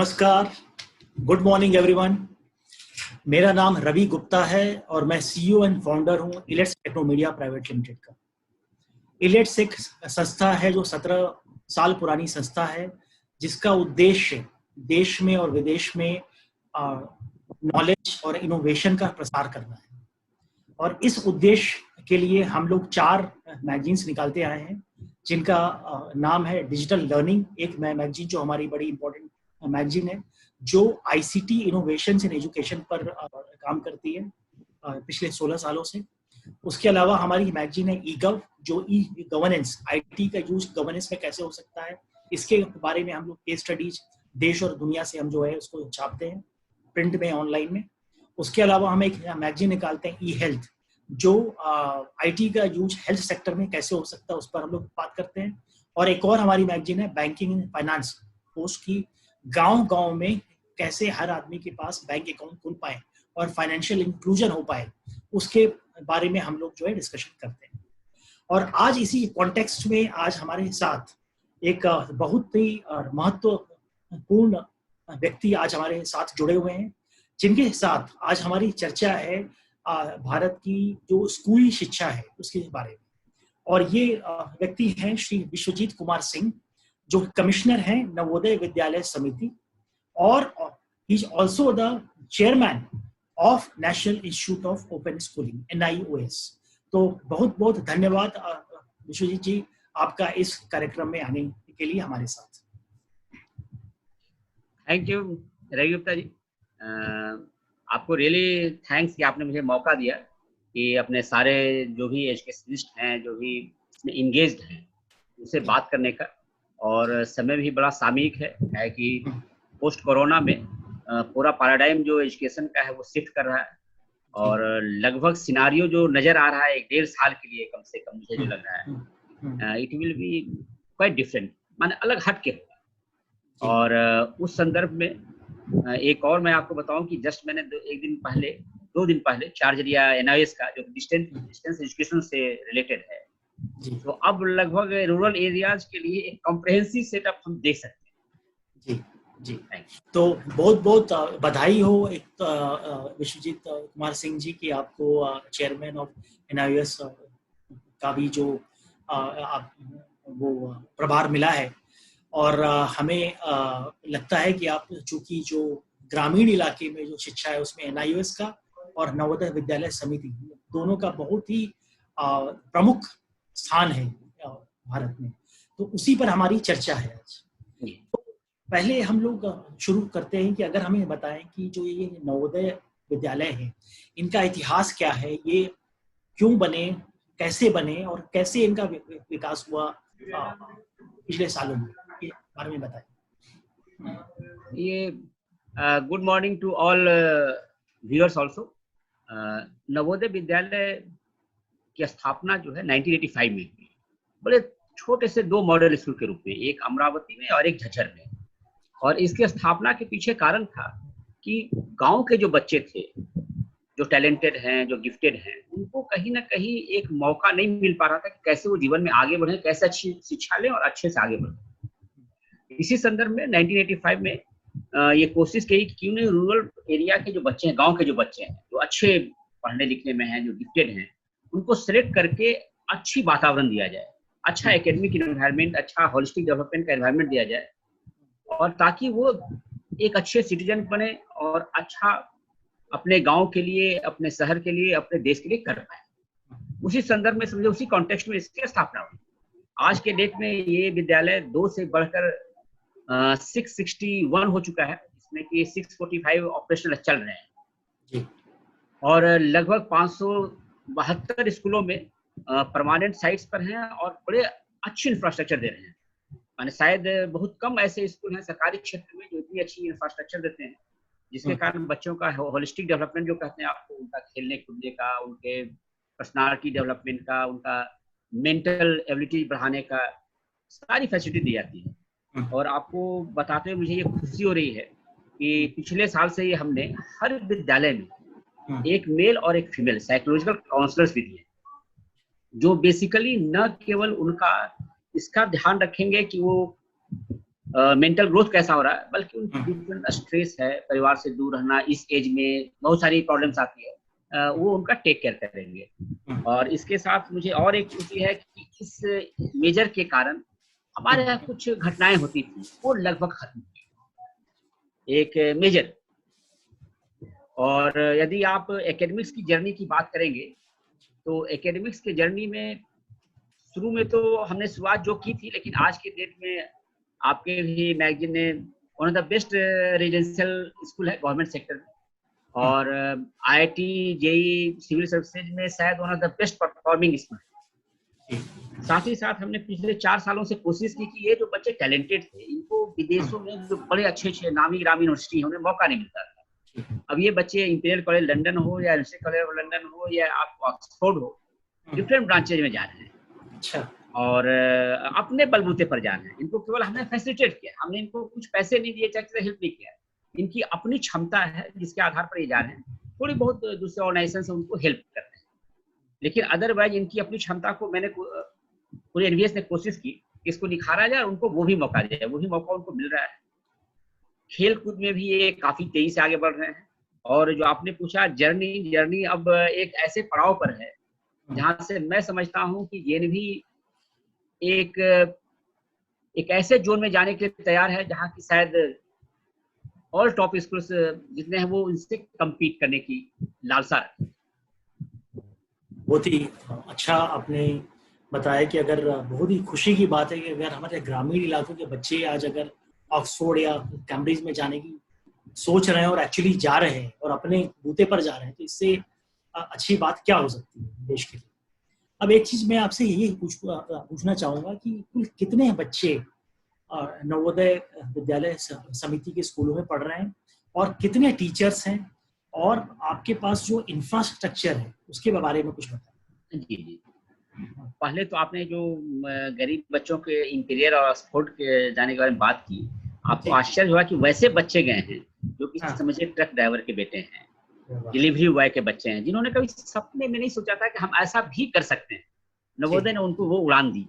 नमस्कार, good morning everyone. मेरा नाम रवि गुप्ता है और मैं सीईओ एंड फाउंडर हूं इलेट्स टेक्नोमीडिया प्राइवेट लिमिटेड का। इलेट्स एक संस्था है जो 17 साल पुरानी संस्था है, जिसका उद्देश्य देश में और विदेश में नॉलेज और इनोवेशन का प्रसार करना है। और इस उद्देश्य के लिए हम लोग 4 मैगजीन्स निकालते आए हैं, जिनका नाम है डिजिटल लर्निंग, एक मैगजीन जो हमारी बड़ी इंपॉर्टेंट मैगजीन है, जो आईसीटी इनोवेशन एंड एजुकेशन पर काम करती है पिछले 16 सालों से। उसके अलावा हमारी मैगजीन है ई-गव, जो ई गवर्नेंस, आईटी का यूज गवर्नेंस में कैसे हो सकता है, इसके बारे में हम लोग केस स्टडीज देश और दुनिया से हम जो है उसको छापते हैं, प्रिंट में, ऑनलाइन में। उसके अलावा हम एक मैगजीन निकालते हैं ई हेल्थ, जो आईटी का यूज हेल्थ सेक्टर में कैसे हो सकता है, उस पर हम लोग बात करते हैं। और एक और हमारी मैगजीन है बैंकिंग एंड फाइनेंस पोस्ट की, गांव-गांव में कैसे हर आदमी के पास बैंक अकाउंट खुल पाए और फाइनेंशियल इंक्लूजन हो पाए, उसके बारे में हम लोग जो है डिस्कशन करते हैं। और आज इसी कॉन्टेक्स्ट में आज हमारे साथ एक बहुत ही महत्वपूर्ण व्यक्ति आज हमारे साथ जुड़े हुए हैं, जिनके साथ आज हमारी चर्चा है भारत की जो स्कूली शिक्षा है उसके बारे में। और ये व्यक्ति हैं श्री विश्वजीत कुमार सिंह, जो कमिश्नर हैं नवोदय विद्यालय समिति, और he is also the chairman of national institute of open schooling NIOS। तो बहुत बहुत धन्यवाद विश्वजीत जी, आपका इस कार्यक्रम में आने के लिए हमारे साथ। थैंक यू रवि गुप्ता जी, आपको रियली थैंक्स कि आपने मुझे मौका दिया कि अपने सारे जो भी एजुकेशनिस्ट हैं, जो भी इसमें इंगेज्ड हैं, उनसे बात करने का। और समय भी बड़ा सामयिक है कि पोस्ट कोरोना में पूरा पैराडाइम जो एजुकेशन का है वो शिफ्ट कर रहा है, और लगभग सिनारियो जो नजर आ रहा है 1.5 साल के लिए कम से कम, मुझे जो लग रहा है it will B quite different, माने अलग हट के होगा। और उस संदर्भ में एक और मैं आपको बताऊं कि जस्ट मैंने 2 दिन पहले चार्जरिया NIOS का जो डिस्टेंस एजुकेशन से रिलेटेड है, तो अब लगभग रूरल एरियाज के लिए एक कॉम्प्रिहेंसिव सेटअप हम देख सकते हैं। जी, तो बहुत बहुत बधाई हो एक विश्वजीत कुमार सिंह जी की, आपको चेयरमैन ऑफ NIOS का भी जो वो प्रभार मिला है। और हमें लगता है कि आप चूंकि जो ग्रामीण इलाके में जो शिक्षा है उसमें NIOS का और नवोदय विद्यालय समिति दोनों का बहुत ही प्रमुख स्थान है भारत में, तो उसी पर हमारी चर्चा है आज। तो पहले हम लोग शुरू करते हैं कि अगर हमें बताएं कि जो ये नवोदय विद्यालय है, इनका इतिहास क्या है, ये क्यों बने, कैसे बने और कैसे इनका विकास हुआ पिछले सालों में, के बारे में बताएं। ये good morning to all viewers also. Navodaya Vidyalaya की स्थापना जो है 1985 में हुई, बड़े छोटे से 2 मॉडल स्कूल के रूप में, एक अमरावती में और एक झज्जर में। और इसकी स्थापना के पीछे कारण था कि गांव के जो बच्चे थे, जो टैलेंटेड हैं, जो गिफ्टेड हैं, उनको कहीं ना कहीं एक मौका नहीं मिल पा रहा था कि कैसे वो जीवन में आगे बढ़े, कैसे अच्छी शिक्षा लें और अच्छे से आगे बढ़े। इसी संदर्भ में 1985 में ये कोशिश की कि क्यों नहीं रूरल एरिया के जो बच्चे हैं, गांव के जो बच्चे हैं, जो अच्छे पढ़ने लिखने में हैं, जो गिफ्टेड हैं, उनको सिलेक्ट करके अच्छी वातावरण दिया जाए, अच्छा एकेडमिक एनवायरनमेंट, अच्छा होलिस्टिक डेवलपमेंट का एनवायरनमेंट दिया जाए, और ताकि वो एक अच्छे सिटीजन बने और अच्छा अपने गांव के लिए, अपने शहर के लिए, अपने देश के लिए कर पाए। उसी संदर्भ में समझे, उसी कॉन्टेक्स्ट में इसकी स्थापना हुई। आज के डेट में ये विद्यालय 2 से बढ़कर 661 हो चुका है, इसमें कि 645 ऑपरेशनल चल रहे हैं, और लगभग 572 स्कूलों में परमानेंट साइट्स पर हैं और बड़े अच्छे इंफ्रास्ट्रक्चर दे रहे हैं। माने शायद बहुत कम ऐसे स्कूल हैं सरकारी क्षेत्र में जो इतनी अच्छी इंफ्रास्ट्रक्चर देते हैं, जिसके कारण बच्चों का होलिस्टिक डेवलपमेंट जो कहते हैं आपको, उनका खेलने कूदने का, उनके पर्सनालिटी डेवलपमेंट का, उनका मेंटल एबिलिटी बढ़ाने का सारी फैसिलिटी दी जाती है। और आपको बताते हुए मुझे ये खुशी हो रही है कि पिछले साल से ये हमने हर विद्यालय में एक मेल और एक फीमेल साइकोलॉजिकल काउंसलर्स भी दिए, जो बेसिकली न केवल उनका इसका ध्यान रखेंगे कि वो मेंटल ग्रोथ कैसा हो रहा है, बल्कि उनकी डिफरेंट स्ट्रेस है, परिवार से दूर रहना, इस एज में बहुत सारी प्रॉब्लम्स आती है, वो उनका टेक केयर करेंगे। और इसके साथ मुझे और एक खुशी है कि इस मेजर के कारण हमारे यहाँ कुछ घटनाएं होती थी वो लगभग खत्म हुई, एक मेजर। और यदि आप एकेडमिक्स की जर्नी की बात करेंगे तो एकेडमिक्स के जर्नी में शुरू में तो हमने शुरुआत जो की थी, लेकिन आज के डेट में आपके भी मैगजीन ने one of the best residential school है गवर्नमेंट सेक्टर में, और आईआईटी जेई सिविल सर्विसेज में शायद one of the best performing school है। साथ ही साथ हमने पिछले 4 सालों से कोशिश की कि ये जो बच्चे टैलेंटेड थे, इनको विदेशों में जो बड़े अच्छे नामी ग्रामी यूनिवर्सिटी है उन्हें मौका नहीं मिलता था। अब ये बच्चे इंपीरियल कॉलेज लंदन हो या एमसी कॉलेज लंदन हो या आप ऑक्सफोर्ड हो, डिफरेंट ब्रांचेज में जा रहे हैं। अच्छा। और अपने बलबूते पर जा रहे हैं। इनको केवल हमने फैसिलिटेट किया, हमने इनको कुछ पैसे नहीं दिए, चाहे हेल्प नहीं किया। इनकी अपनी क्षमता है जिसके आधार पर ये जा रहे हैं। थोड़ी बहुत दूसरे ऑर्गेनाइजेशन से उनको हेल्प करते हैं, लेकिन अदरवाइज इनकी अपनी क्षमता को मैंने पूरे एनवीएस ने कोशिश की इसको निखारा जाए, उनको वो भी मौका दिया, वो भी मौका उनको मिल रहा है। खेल कूद में भी ये काफी तेजी से आगे बढ़ रहे हैं। और जो आपने पूछा जर्नी अब एक ऐसे पड़ाव पर है जहां से मैं समझता हूं कि ये भी एक ऐसे जोन में जाने के लिए तैयार है जहां की शायद ऑल टॉप स्कूल्स जितने हैं वो इनसे कम्पीट करने की लालसा है। बहुत ही अच्छा आपने बताया कि अगर बहुत ही खुशी की बात है कि अगर हमारे ग्रामीण इलाकों के बच्चे आज अगर ऑक्सफोर्ड या कैम्ब्रिज में जाने की सोच रहे हैं और एक्चुअली जा रहे हैं और अपने बूते पर जा रहे हैं, तो इससे अच्छी बात क्या हो सकती है देश के लिए। अब एक चीज मैं आपसे यही पूछना चाहूंगा कि कुल कितने बच्चे नवोदय विद्यालय समिति के स्कूलों में पढ़ रहे हैं और कितने टीचर्स हैं, और आपके पास जो इंफ्रास्ट्रक्चर है उसके बारे में कुछ बताएं। जी, पहले तो आपने जो गरीब बच्चों के इंटीरियर और ऑक्सफोर्ड के जाने के बारे में बात की, आपको आश्चर्य हुआ कि वैसे बच्चे गए हैं जो कि समझिए ट्रक ड्राइवर के बेटे हैं, डिलीवरी बॉय के बच्चे हैं, जिन्होंने कभी सपने में नहीं सोचा था कि हम ऐसा भी कर सकते हैं। नवोदय ने उनको वो उड़ान दी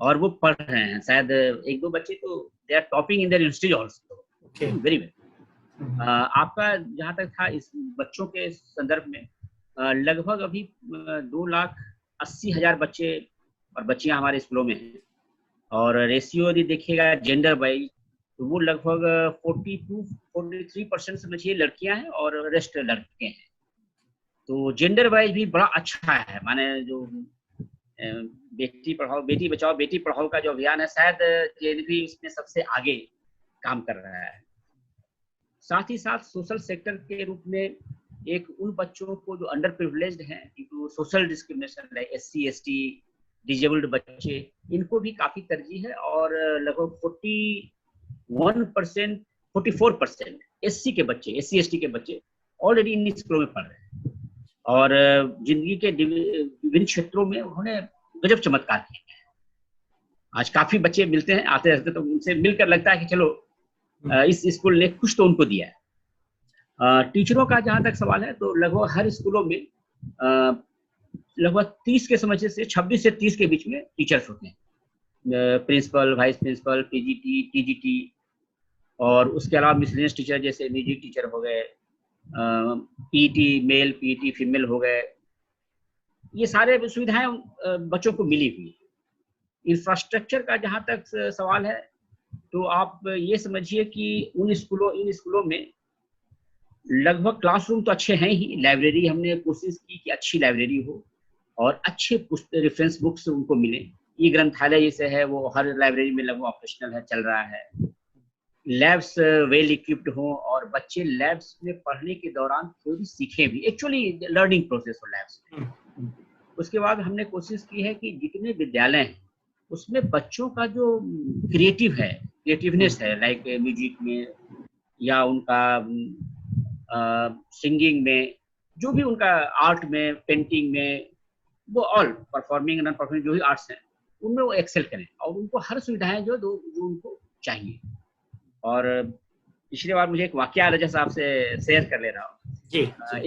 और वो पढ़ रहे हैं। शायद 1-2 बच्चे तो they are topping in their university also. Very well. आपका जहाँ तक था इस बच्चों के संदर्भ में, लगभग अभी 2,80,000 बच्चे और बच्चियां हमारे स्कूलों में हैं। और रेशियो यदि देखिएगा जेंडर वाइज तो वो लगभग 42-43% समझिए लड़कियां हैं और रेस्ट लड़के हैं। तो जेंडर वाइज भी बड़ा अच्छा है। माने जो बेटी पढ़ाओ बेटी बचाओ बेटी पढ़ाओ का जो अभियान है, शायद जेएनवी इसमें सबसे आगे काम कर रहा है। साथ ही साथ सोशल सेक्टर के रूप में एक उन बच्चों को जो अंडर प्रिविलेज्ड हैं, जो social discrimination like SC ST disabled बच्चे, इनको भी काफी तरजीह है। और लगभग 41% 44% SC के बच्चे, SC ST के बच्चे ऑलरेडी इन स्कूलों में पढ़ रहे हैं और जिंदगी के विभिन्न क्षेत्रों में उन्होंने गजब चमत्कार किए हैं। आज काफी बच्चे मिलते हैं आते रहते, तो उनसे मिलकर लगता है कि चलो इस स्कूल ने कुछ तो उनको दिया है। टीचरों का जहां तक सवाल है तो लगभग हर स्कूलों में लगभग 30 के समझ से 26 से 30 के बीच में टीचर्स होते हैं, principal, vice principal, PGT, TGT, और उसके अलावा मिसलेनियस टीचर जैसे म्यूजिक टीचर हो गए, PET मेल, PET फीमेल हो गए। ये सारे सुविधाएं बच्चों को मिली हुई। इंफ्रास्ट्रक्चर का जहां तक सवाल है तो आप ये समझिए कि इन स्कूलों में लगभग क्लासरूम तो अच्छे हैं ही, लाइब्रेरी हमने कोशिश की कि अच्छी लाइब्रेरी हो और अच्छे रेफरेंस बुक्स उनको मिले। ई ग्रंथालय जैसे है वो हर लाइब्रेरी में लगभग ऑपरेशनल है, चल रहा है। लैब्स वेल इक्विप्ड हो और बच्चे लैब्स में पढ़ने के दौरान थ्योरी सीखें भी, एक्चुअली लर्निंग प्रोसेस हो लैब्स में। उसके बाद हमने कोशिश की है कि जितने विद्यालय हैं उसमें बच्चों का जो क्रिएटिवनेस है, लाइक म्यूजिक में या उनका सिंगिंग में, जो भी उनका आर्ट में, पेंटिंग में, वो ऑल परफॉर्मिंग नॉन परफॉर्मिंग जो भी आर्ट्स हैं उनमें वो एक्सेल करें और उनको हर सुविधाएं जो उनको चाहिए। और पिछली बार मुझे एक वाकया याद है जैसा आपसे शेयर कर ले रहा हूँ जी।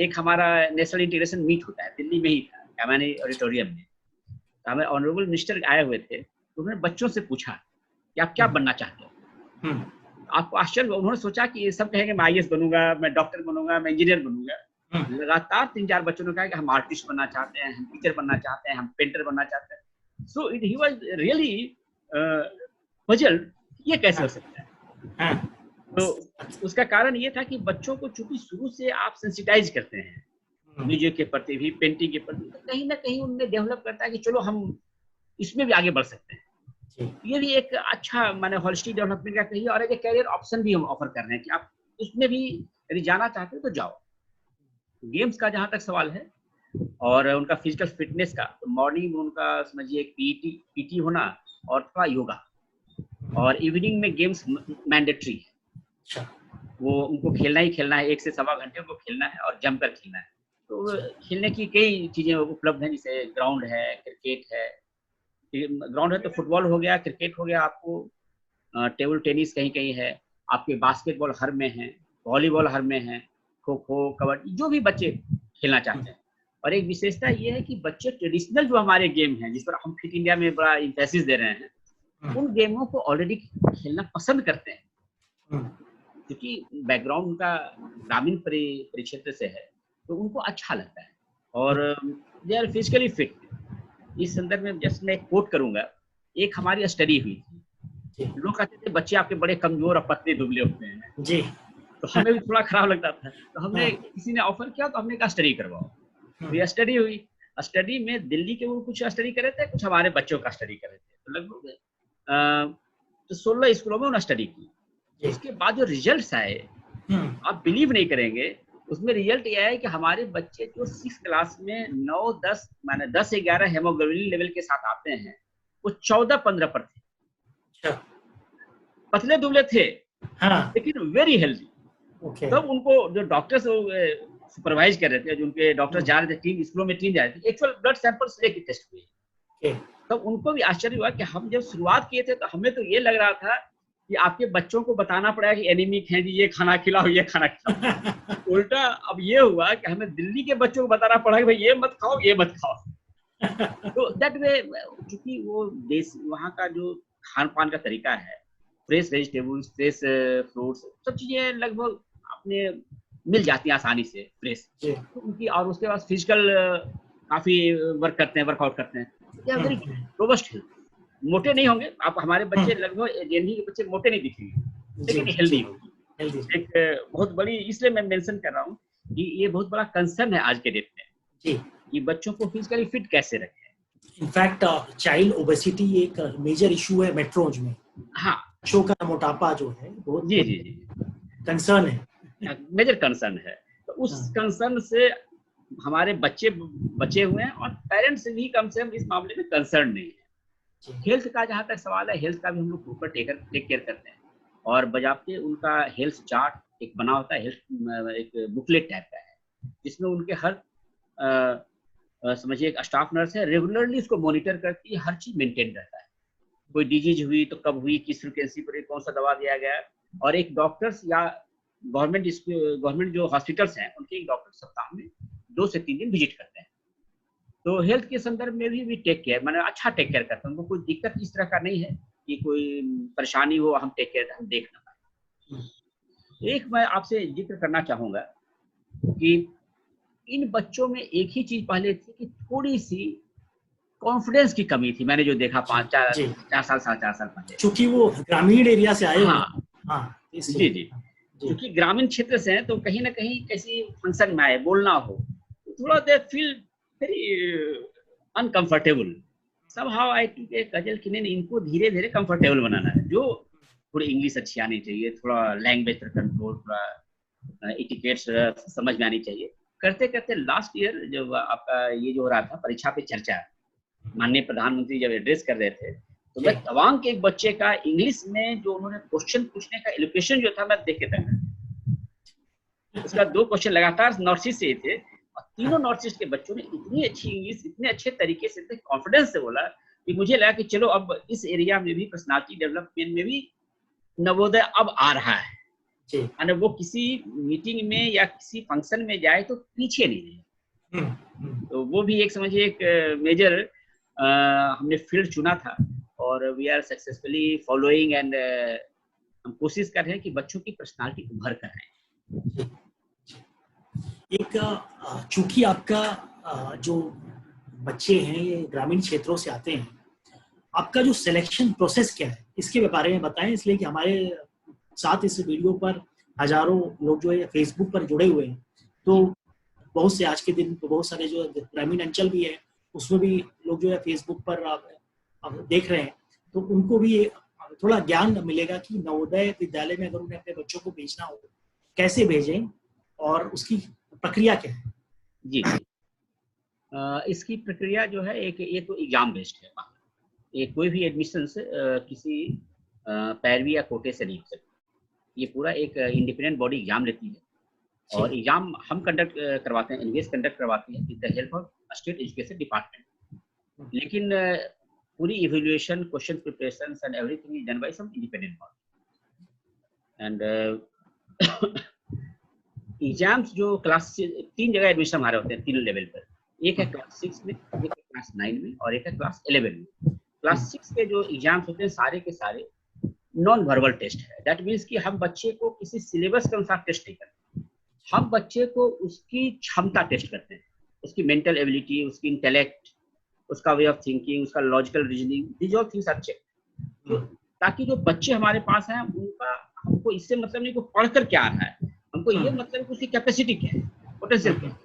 एक हमारा नेशनल इंटीग्रेशन मीट होता है, दिल्ली में ही था, कैमानी ऑडिटोरियम में। हमें ऑनरेबल मिनिस्टर आए हुए थे, तो उन्होंने बच्चों से पूछा कि आप क्या बनना चाहते हो। आपको आश्चर्य, उन्होंने सोचा कि ये सब कहेंगे मैं IAS बनूंगा, मैं डॉक्टर बनूंगा, मैं इंजीनियर बनूंगा। लगातार 3-4 बच्चों ने कहा कि हम आर्टिस्ट बनना चाहते हैं, हम टीचर बनना चाहते हैं, हम पेंटर बनना चाहते हैं। सो ही वाज रियली पजल्ड, ये कैसे हो सकता है। तो उसका कारण ये था कि बच्चों को चूंकि शुरू से आप सेंसिटाइज करते हैं म्यूजिक के प्रति भी, पेंटिंग के प्रति, तो कहीं ना कहीं उनमें डेवलप करता है कि चलो हम इसमें भी आगे बढ़ सकते हैं। ये भी एक अच्छा माने होलिस्टिक डेवलपमेंट का कहिए, और एक कैरियर ऑप्शन भी हम ऑफर कर रहे हैं कि आप उसमें भी यदि जाना चाहते हो तो जाओ। गेम्स का जहां तक सवाल है और उनका फिजिकल फिटनेस का, तो मॉर्निंग में उनका समझिए पीटी होना और थोड़ा योगा, और इवनिंग में गेम्स मैंडेटरी है। वो उनको खेलना ही खेलना है, 1 से सवा घंटे उनको खेलना है और जमकर खेलना है। तो खेलने की कई चीजें उपलब्ध हैं, जैसे ग्राउंड है, क्रिकेट है, ग्राउंड है तो फुटबॉल हो गया, क्रिकेट हो गया, आपको टेबल टेनिस कहीं कहीं है, आपके बास्केटबॉल हर में है, वॉलीबॉल हर में है, खो खो, कबड्डी, जो भी बच्चे खेलना चाहते हैं। और एक विशेषता ये है कि बच्चे ट्रेडिशनल जो हमारे गेम हैं, जिस पर हम फिट इंडिया में बड़ा इंफेसिस दे रहे हैं, उन गेमों को ऑलरेडी खेलना पसंद करते हैं, क्योंकि बैकग्राउंड उनका ग्रामीण परिक्षेत्र से है, तो उनको अच्छा लगता है और दे आर फिजिकली फिट। इस संदर्भ में जस्ट मैं एक कोट करूंगा, एक हमारी स्टडी हुई थी, लोग कहते थे बच्चे आपके बड़े कमजोर और पतले दुबले होते हैं जी, तो हमें भी थोड़ा खराब लगता था, तो हमने किसी ने ऑफर किया तो हमने कहा स्टडी करवाओ। तो ये स्टडी हुई, स्टडी में दिल्ली के वो कुछ स्टडी कर रहे थे, कुछ हमारे बच्चों का स्टडी कर रहे थे, तो लगभग तो 16 स्कूलों में उन्होंने स्टडी की। उसके बाद जो रिजल्ट्स आए, आप बिलीव नहीं करेंगे, उसमें रिजल्ट ये है कि हमारे बच्चे जो 6 क्लास में 9-10 माने 10-11 हेमोग्लोबिन लेवल के साथ आते हैं, वो 14-15 पर थे। पतले दुबले थे, लेकिन वेरी हेल्दी। तब उनको जो डॉक्टर्स सुपरवाइज कर रहे थे, जो उनके डॉक्टर्स जा रहे थे, टीम स्कूलों में टीम जा रही थी, एक्चुअल ब्लड सैंपल्स लेके टेस्ट हुए। तब उनको भी आश्चर्य हुआ कि हम जब शुरुआत किए थे तो हमें तो ये लग रहा था कि आपके बच्चों को बताना पड़ेगा कि एनीमिक है जी, ये खाना खिलाओ, ये खाना खिलाओ। उल्टा अब ये हुआ कि हमें दिल्ली के बच्चों को बताना पड़ा कि भाई ये मत खाओ, ये मत खाओ। तो दैट वे, क्योंकि वो देश, वहाँ का जो खान पान का तरीका है, फ्रेश वेजिटेबल्स, फ्रेश फ्रूट्स, सब चीजें लगभग अपने मिल जाती हैं आसानी से, फ्रेश। तो उनकी, और उसके बाद फिजिकल काफी वर्क करते हैं, वर्कआउट करते हैं, वेरी रोबस्ट हेल्थ। मोटे नहीं होंगे आप, हमारे बच्चे लगभग जेएनवी के बच्चे मोटे नहीं दिखेंगे, लेकिन हेल्दी होगी। एक बहुत बड़ी, इसलिए मैं मेंशन कर रहा हूँ कि ये बहुत बड़ा कंसर्न है आज के डेट में कि बच्चों को फिजिकली फिट कैसे रखें। इनफैक्ट चाइल्ड ओबेसिटी एक मेजर इशू है मेट्रोज में। हाँ, बच्चों का मोटापा जो है बहुत जी कंसर्न है, मेजर कंसर्न है। तो उस कंसर्न से हमारे बच्चे बचे हुए हैं, और पेरेंट्स भी कम से कम इस मामले में कंसर्न नहीं है। हेल्थ का जहाँ तक सवाल है, हेल्थ का भी हम लोग प्रॉपर टेक केयर करते हैं, और बजाते उनका हेल्थ चार्ट एक बना होता है, हेल्थ एक बुकलेट टाइप का है, जिसमें उनके हर समझिए एक स्टाफ नर्स है, रेगुलरली उसको मॉनिटर करती है, हर चीज मेंटेन रहता है। कोई डिजीज हुई तो कब हुई, किस फ्रिक्वेंसी पर कौन सा दवा दिया गया, और एक डॉक्टर्स या गवर्नमेंट जो हॉस्पिटल्स हैं, उनके एक डॉक्टर सप्ताह में 2 से 3 दिन विजिट करते हैं। तो हेल्थ के संदर्भ में भी टेक केयर, मैंने अच्छा टेक केयर करते हैं, उनको कोई दिक्कत इस तरह का नहीं है कि कोई परेशानी हो, हम टेक केयर हम देख ना पाए। एक मैं आपसे जिक्र करना चाहूंगा कि इन बच्चों में एक ही चीज पहले थी कि थोड़ी सी कॉन्फिडेंस की कमी थी, मैंने जो देखा 4 साल 4.5 साल पहले, क्योंकि वो ग्रामीण एरिया से आए। जी, क्योंकि ग्रामीण क्षेत्र से हैं, तो कहीं ना कहीं किसी फंक्शन में आए, बोलना हो तो थोड़ा they feel very uncomfortable. somehow I took a causal कि नहीं, इनको धीरे धीरे कंफर्टेबल बनाना है, जो थोड़ी इंग्लिश अच्छी आनी चाहिए, थोड़ा लैंग्वेज पर कंट्रोल, थोड़ा एटिकेट्स समझ में आनी चाहिए। करते करते लास्ट ईयर जब आपका ये जो हो रहा था परीक्षा पे चर्चा, माननीय प्रधानमंत्री जब एड्रेस कर रहे थे, तो मैं तवांग के एक बच्चे का इंग्लिश में जो उन्होंने क्वेश्चन पूछने का एलोकेशन जो था, मैं देख के था। उसका 2 क्वेश्चन लगातार नॉर्थ ईस्ट से थे, और तीनों नॉर्थ ईस्ट के बच्चों ने इतनी अच्छी इंग्लिश, इतने अच्छे तरीके से, इतने कॉन्फिडेंस से बोला कि मुझे लगा कि चलो अब इस एरिया में भी पर्सनालिटी डेवलपमेंट में भी नवोदय अब आ रहा है, यानी वो किसी मीटिंग में या किसी फंक्शन में जाए तो पीछे नहीं है। तो वो भी एक समझिए एक मेजर हमने फील्ड चुना था, और we are successfully following and हम कोशिश कर रहे हैं कि बच्चों की पर्सनालिटी उभर कर आए। एक चूंकि आपका जो बच्चे हैं ये ग्रामीण क्षेत्रों से आते हैं, आपका जो सिलेक्शन प्रोसेस क्या है इसके बारे में बताएं, इसलिए कि हमारे साथ इस वीडियो पर हजारों लोग जो है फेसबुक पर जुड़े हुए हैं, तो बहुत से आज के दिन तो बहुत सारे जो ग्रामीण अंचल भी है उसमें भी लोग जो है फेसबुक पर देख रहे हैं, तो उनको भी थोड़ा ज्ञान मिलेगा कि नवोदय विद्यालय में अगर उन्हें अपने बच्चों को भेजना हो कैसे भेजें और उसकी प्रक्रिया क्या है। जी जी, इसकी प्रक्रिया जो है एक ये तो एग्जाम बेस्ड है। ये कोई भी एडमिशन किसी पैरवी या कोटे से नहीं हो सकती। ये पूरा एक इंडिपेंडेंट बॉडी एग्जाम लेती है और एग्जाम हम कंडक्ट करवाते हैं, एनवीएस कंडक्ट करवाती है with the help of state education department. लेकिन पूरी evaluation, question preparations and everything is done by some independent body. And exams जो क्लास 3 जगह एडमिशन हमारे होते हैं 3 लेवल पर। एक है क्लास 6 में, एक है क्लास 9 में और एक है क्लास 11 में। क्लास 6 के जो एग्जाम्स होते हैं सारे के सारे नॉन वर्बल टेस्ट है। दैट मीन्स कि हम बच्चे को किसी सिलेबस के अनुसार टेस्ट नहीं करते, हम बच्चे को उसकी क्षमता टेस्ट करते हैं, उसकी मेंटल एबिलिटी, उसकी इंटेलेक्ट, उसका वे ऑफ थिंकिंग, उसका logical reasoning, these all things are check. ताकि जो बच्चे हमारे पास हैं उनका, हमको इससे मतलब नहीं को पढ़कर क्या आ रहा है, हमको ये मतलब कि उसकी कैपेसिटी क्या है, पोटेंशियल क्या है।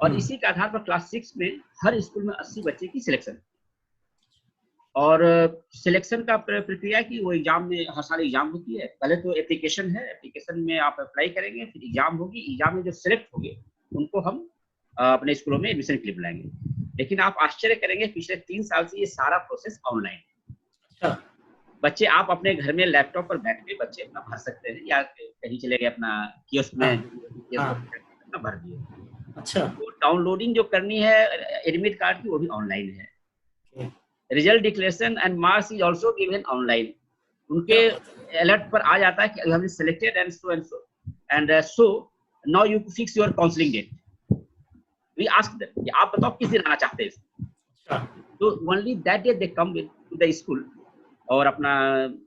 और इसी के आधार पर क्लास 6 में हर स्कूल में 80 बच्चे की सिलेक्शन, और सिलेक्शन का प्रक्रिया की वो एग्जाम में हर साल एग्जाम होती है। पहले तो एप्लीकेशन है, एप्लीकेशन में आप अप्लाई करेंगे, फिर एग्जाम होगी, एग्जाम में जो सिलेक्ट होंगे उनको हम अपने स्कूलों में एडमिशन के लिए बुलाएंगे। लेकिन आप आश्चर्य करेंगे, पिछले 3 साल से ये सारा प्रोसेस ऑनलाइन है। बच्चे आप अपने घर में लैपटॉप पर बैठ के बच्चे अपना भर सकते हैं, या कहीं चले गए अपना कियोस्क में अपना भर दिए। अच्छा, तो डाउनलोडिंग जो करनी है एडमिट कार्ड की वो भी ऑनलाइन है। Result declaration and marks is also given online. उनके अलर्ट पर आ जाता है कि you have been selected and so and so now you fix your counselling date. We ask them कि आप बताओ किस दिन आना चाहते हैं। तो only that day they come to the school और अपना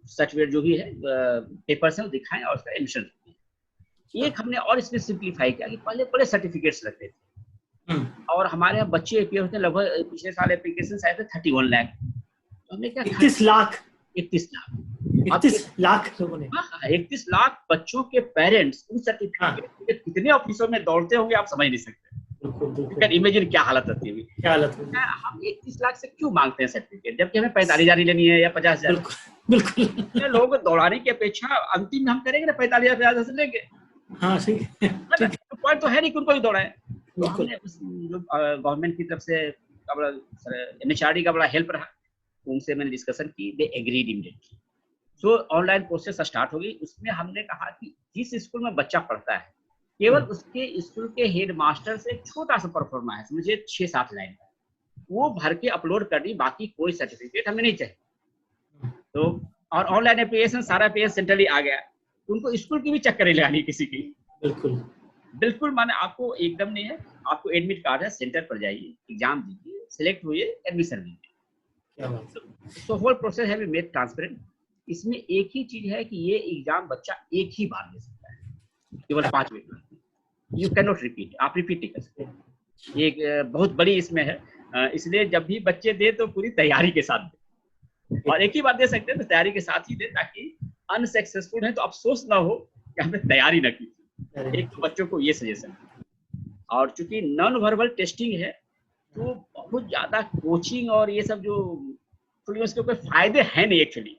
सर्टिफिकेट जो भी है पेपर्स है दिखाएं और उसका एडमिशन होती है। एक हमने और इसमें सिंप्लीफाई किया कि पहले बड़े सर्टिफिकेट्स लगते थे और हमारे यहाँ बच्चे अपीयर होते हैं, लगभग पिछले साल एप्लीकेशन आए थे 31 लाख। तो हमने क्या 31 लाख 31 लाख लोगों ने, 31 लाख बच्चों के पेरेंट्स उन सर्टिफिकेट के कितने ऑफिसों में दौड़ते होंगे आप समझ नहीं सकते। इमेजिन क्या हालत होती है, क्या हालत होगी। हम 31 लाख से क्यों मांगते हैं सर्टिफिकेट, जबकि हमें 45,000 लेनी है या 50,000। बिल्कुल लोगों को दौड़ाने की अपेक्षा अंतिम में हम करेंगे ना 45,000 से लेंगे। हाँ सही पॉइंट तो है नहीं कि उनको ही दौड़ाए। तो हमने जो गवर्नमेंट की तरफ से एमएचआरडी का बड़ा हेल्प रहा, उनसे मैंने डिस्कशन की, they agreed immediately. So online process start हो गई। उसमें हमने कहा कि जिस स्कूल में बच्चा पढ़ता है केवल उसके स्कूल के हेड मास्टर से छोटा सा परफॉर्मा है, मुझे 6-7 लाइन का, वो भर के अपलोड करनी, बाकी कोई सर्टिफिकेट हमें नहीं चाहिए। तो और ऑनलाइन एप्लीकेशन सारा एप्लीकेशन सेंट्रली आ गया, उनको स्कूल की भी चक्कर नहीं लगानी किसी की। बिल्कुल माने आपको एकदम नहीं है, आपको एडमिट कार्ड है, सेंटर पर जाइए, एग्जाम दीजिए, सिलेक्ट हुए, एडमिशन लीजिए। सो होल प्रोसेस है मेड ट्रांसपेरेंट। इसमें एक ही चीज है कि ये एग्जाम बच्चा एक ही बार दे सकता है, केवल 5 minute. You can not repeat, आप रिपीट नहीं कर सकते। एक बहुत बड़ी इसमें है, इसलिए जब भी बच्चे दे तो पूरी तैयारी के साथ दे, और एक ही बार दे सकते हैं तो तैयारी के साथ ही दे, ताकि अनसक्सेसफुल है तो अफसोस ना हो कि हमने तैयारी ना की। एक तो बच्चों को ये सजेशन। और चूंकि नॉन वर्बल टेस्टिंग है तो बहुत ज्यादा कोचिंग और ये सब जो थोड़ी उसके कोई फायदे हैं नहीं। एक्चुअली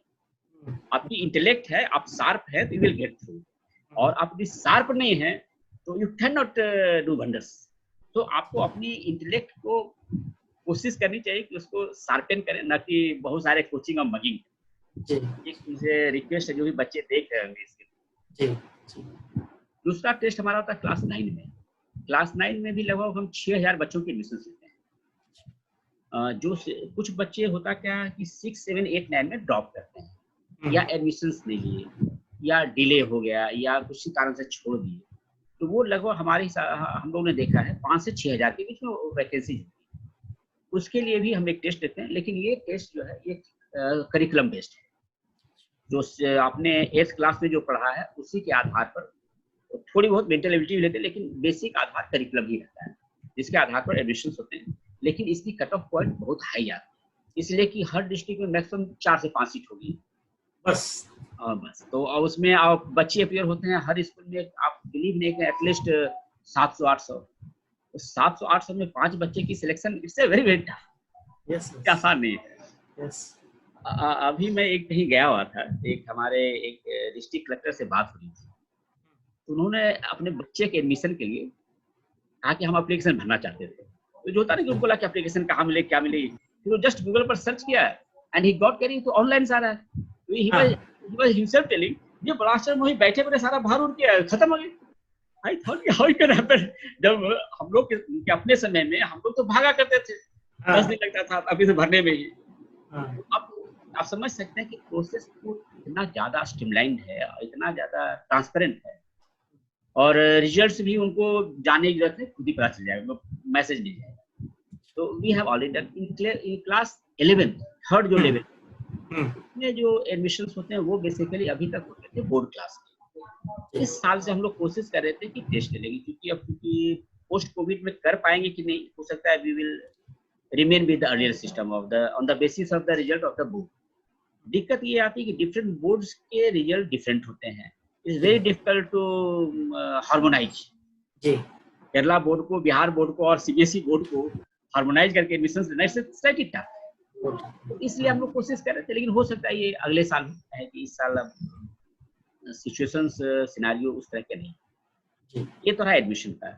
आपकी इंटेलेक्ट है, आप शार्प है तो यू विल गेट थ्रू, और आप यदि शार्प नहीं है तो you can not do wonders. तो आपको अपनी इंटेलेक्ट को कोशिश करनी चाहिए कि उसको शार्पन करें, ना कि बहुत सारे कोचिंग और मगिंग। एक मुझे रिक्वेस्ट है जो भी बच्चे देख रहे होंगे इसके। दूसरा टेस्ट हमारा होता है क्लास 9 में। क्लास 9 में भी लगभग हम 6,000 बच्चों की एडमिशन लेते हैं। जो कुछ बच्चे होता क्या है कि 6, 7, 8, 9 में ड्रॉप करते हैं, या एडमिशन नहीं लिए, या डिले हो गया, या किसी कारण से छोड़ दिए। तो वो लगभग हम लोगों ने देखा है 5 से 6,000 के बीच में वैकेंसी है। उसके लिए भी हम एक टेस्ट देते हैं, लेकिन ये टेस्ट जो है ये करिकुलम बेस्ड है। जो आपने 8th क्लास में जो पढ़ा है उसी के आधार पर थोड़ी बहुत मेंटल एबिलिटी भी लेते हैं, लेकिन बेसिक आधार करिकुलम ही रहता है जिसके आधार पर एडमिशन होते हैं। लेकिन इसकी कट ऑफ पॉइंट बहुत हाई आती है, इसलिए कि हर डिस्ट्रिक्ट में मैक्सिमम 4 से 5 सीट होगी बस। बस। तो उसमें आप बच्चे अपियर होते हैं हर स्कूल में, आप बिलीव नहीं करें, एटलीस्ट 700-800। तो 700-800 में 5 बच्चे की selection it's a very very tough, yes आसान नहीं है। यस। अभी मैं एक कहीं गया हुआ था, एक हमारे एक डिस्ट्रिक्ट कलेक्टर से बात हुई थी, उन्होंने अपने बच्चे के एडमिशन के लिए कहा कि हम एप्लीकेशन भरना चाहते थे। तो जो होता है ना कि उनको लगा कि एप्लीकेशन कहाँ मिले क्या मिले, फिर वो जस्ट गूगल पर सर्च किया एंड ही गॉट कैरिंग, तो ऑनलाइन सारा है। ही वाज हिमसेल्फ टेलिंग, ये ब्लास्टर वहीं बैठे बैठे सारा भर उड़ के खत्म हो गया। I thought how can happen. जब हम लोग के अपने समय में हम लोग तो भागा करते थे, 10 दिन लगता था अभी तो भरने में ही। अब आप समझ सकते हैं कि प्रोसेस इतना ज्यादा स्ट्रीमलाइंड है और इतना ज्यादा ट्रांसपेरेंट है, और रिजल्ट्स भी उनको जानने की जरूरत नहीं, खुद ही पता चल जाएगा, मैसेज मिल जाएगा। तो we have already done in class 11 third जो लेवल में जो एडमिशंस होते हैं वो बेसिकली अभी तक होते थे बोर्ड क्लास में। इस साल से हम लोग कोशिश कर रहे थे कि टेस्ट लेंगे, क्योंकि पोस्ट कोविड में कर पाएंगे कि नहीं, हो सकता है we will remain with the earlier system of the on the basis of the result of the board. दिक्कत ये आती है कि डिफरेंट बोर्ड्स के रिजल्ट डिफरेंट होते हैं, it's very difficult to harmonise. Kerala board को, बिहार बोर्ड को और सीबीएसई बोर्ड को हार्मोनाइज करके एडमिशंस लेना इट्स स्लाइटली टफ। तो इसलिए हम लोग कोशिश कर रहे थे, लेकिन हो सकता है ये अगले साल है कि इस साल अब सिचुएशंस सिनेरियो उस तरह के नहीं। ये तो है एडमिशन का।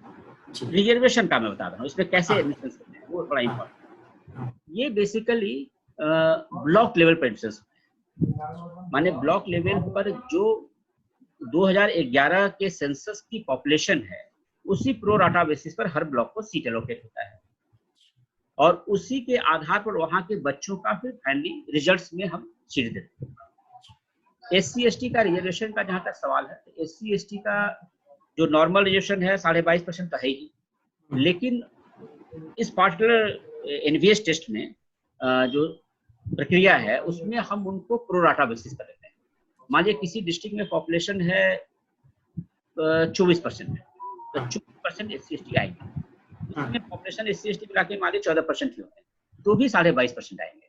रिजर्वेशन का मैं बता रहा हूँ, इसमें कैसे एडमिशन करते हैं वो बड़ा इम्पोर्टेंट। ये बेसिकली ब्लॉक लेवल पर एडमिशन, माने ब्लॉक लेवल पर जो 2011 के सेंसस की पॉपुलेशन है उसी प्रो राटा बेसिस पर हर ब्लॉक को सीट एलोकेट होता है, और उसी के आधार पर वहां के बच्चों का फिर फाइनली रिजल्ट्स में हम सीट देते हैं। SC/ST का रिजर्वेशन का जहां तक सवाल है, तो SC/ST का जो नॉर्मल रिजर्वेशन है 22.5% तो है ही, लेकिन इस पार्टिकुलर NVS टेस्ट में जो प्रक्रिया है उसमें हम उनको प्रो राटा बेसिस पर लेते हैं। मान लीजिए किसी डिस्ट्रिक्ट में पॉपुलेशन है 24%, तो 24% SC/ST आएंगे, उसमें पॉपुलेशन SC/ST मिला के मान लीजिए 14% ही होते हैं, तो भी 22.5% आएंगे।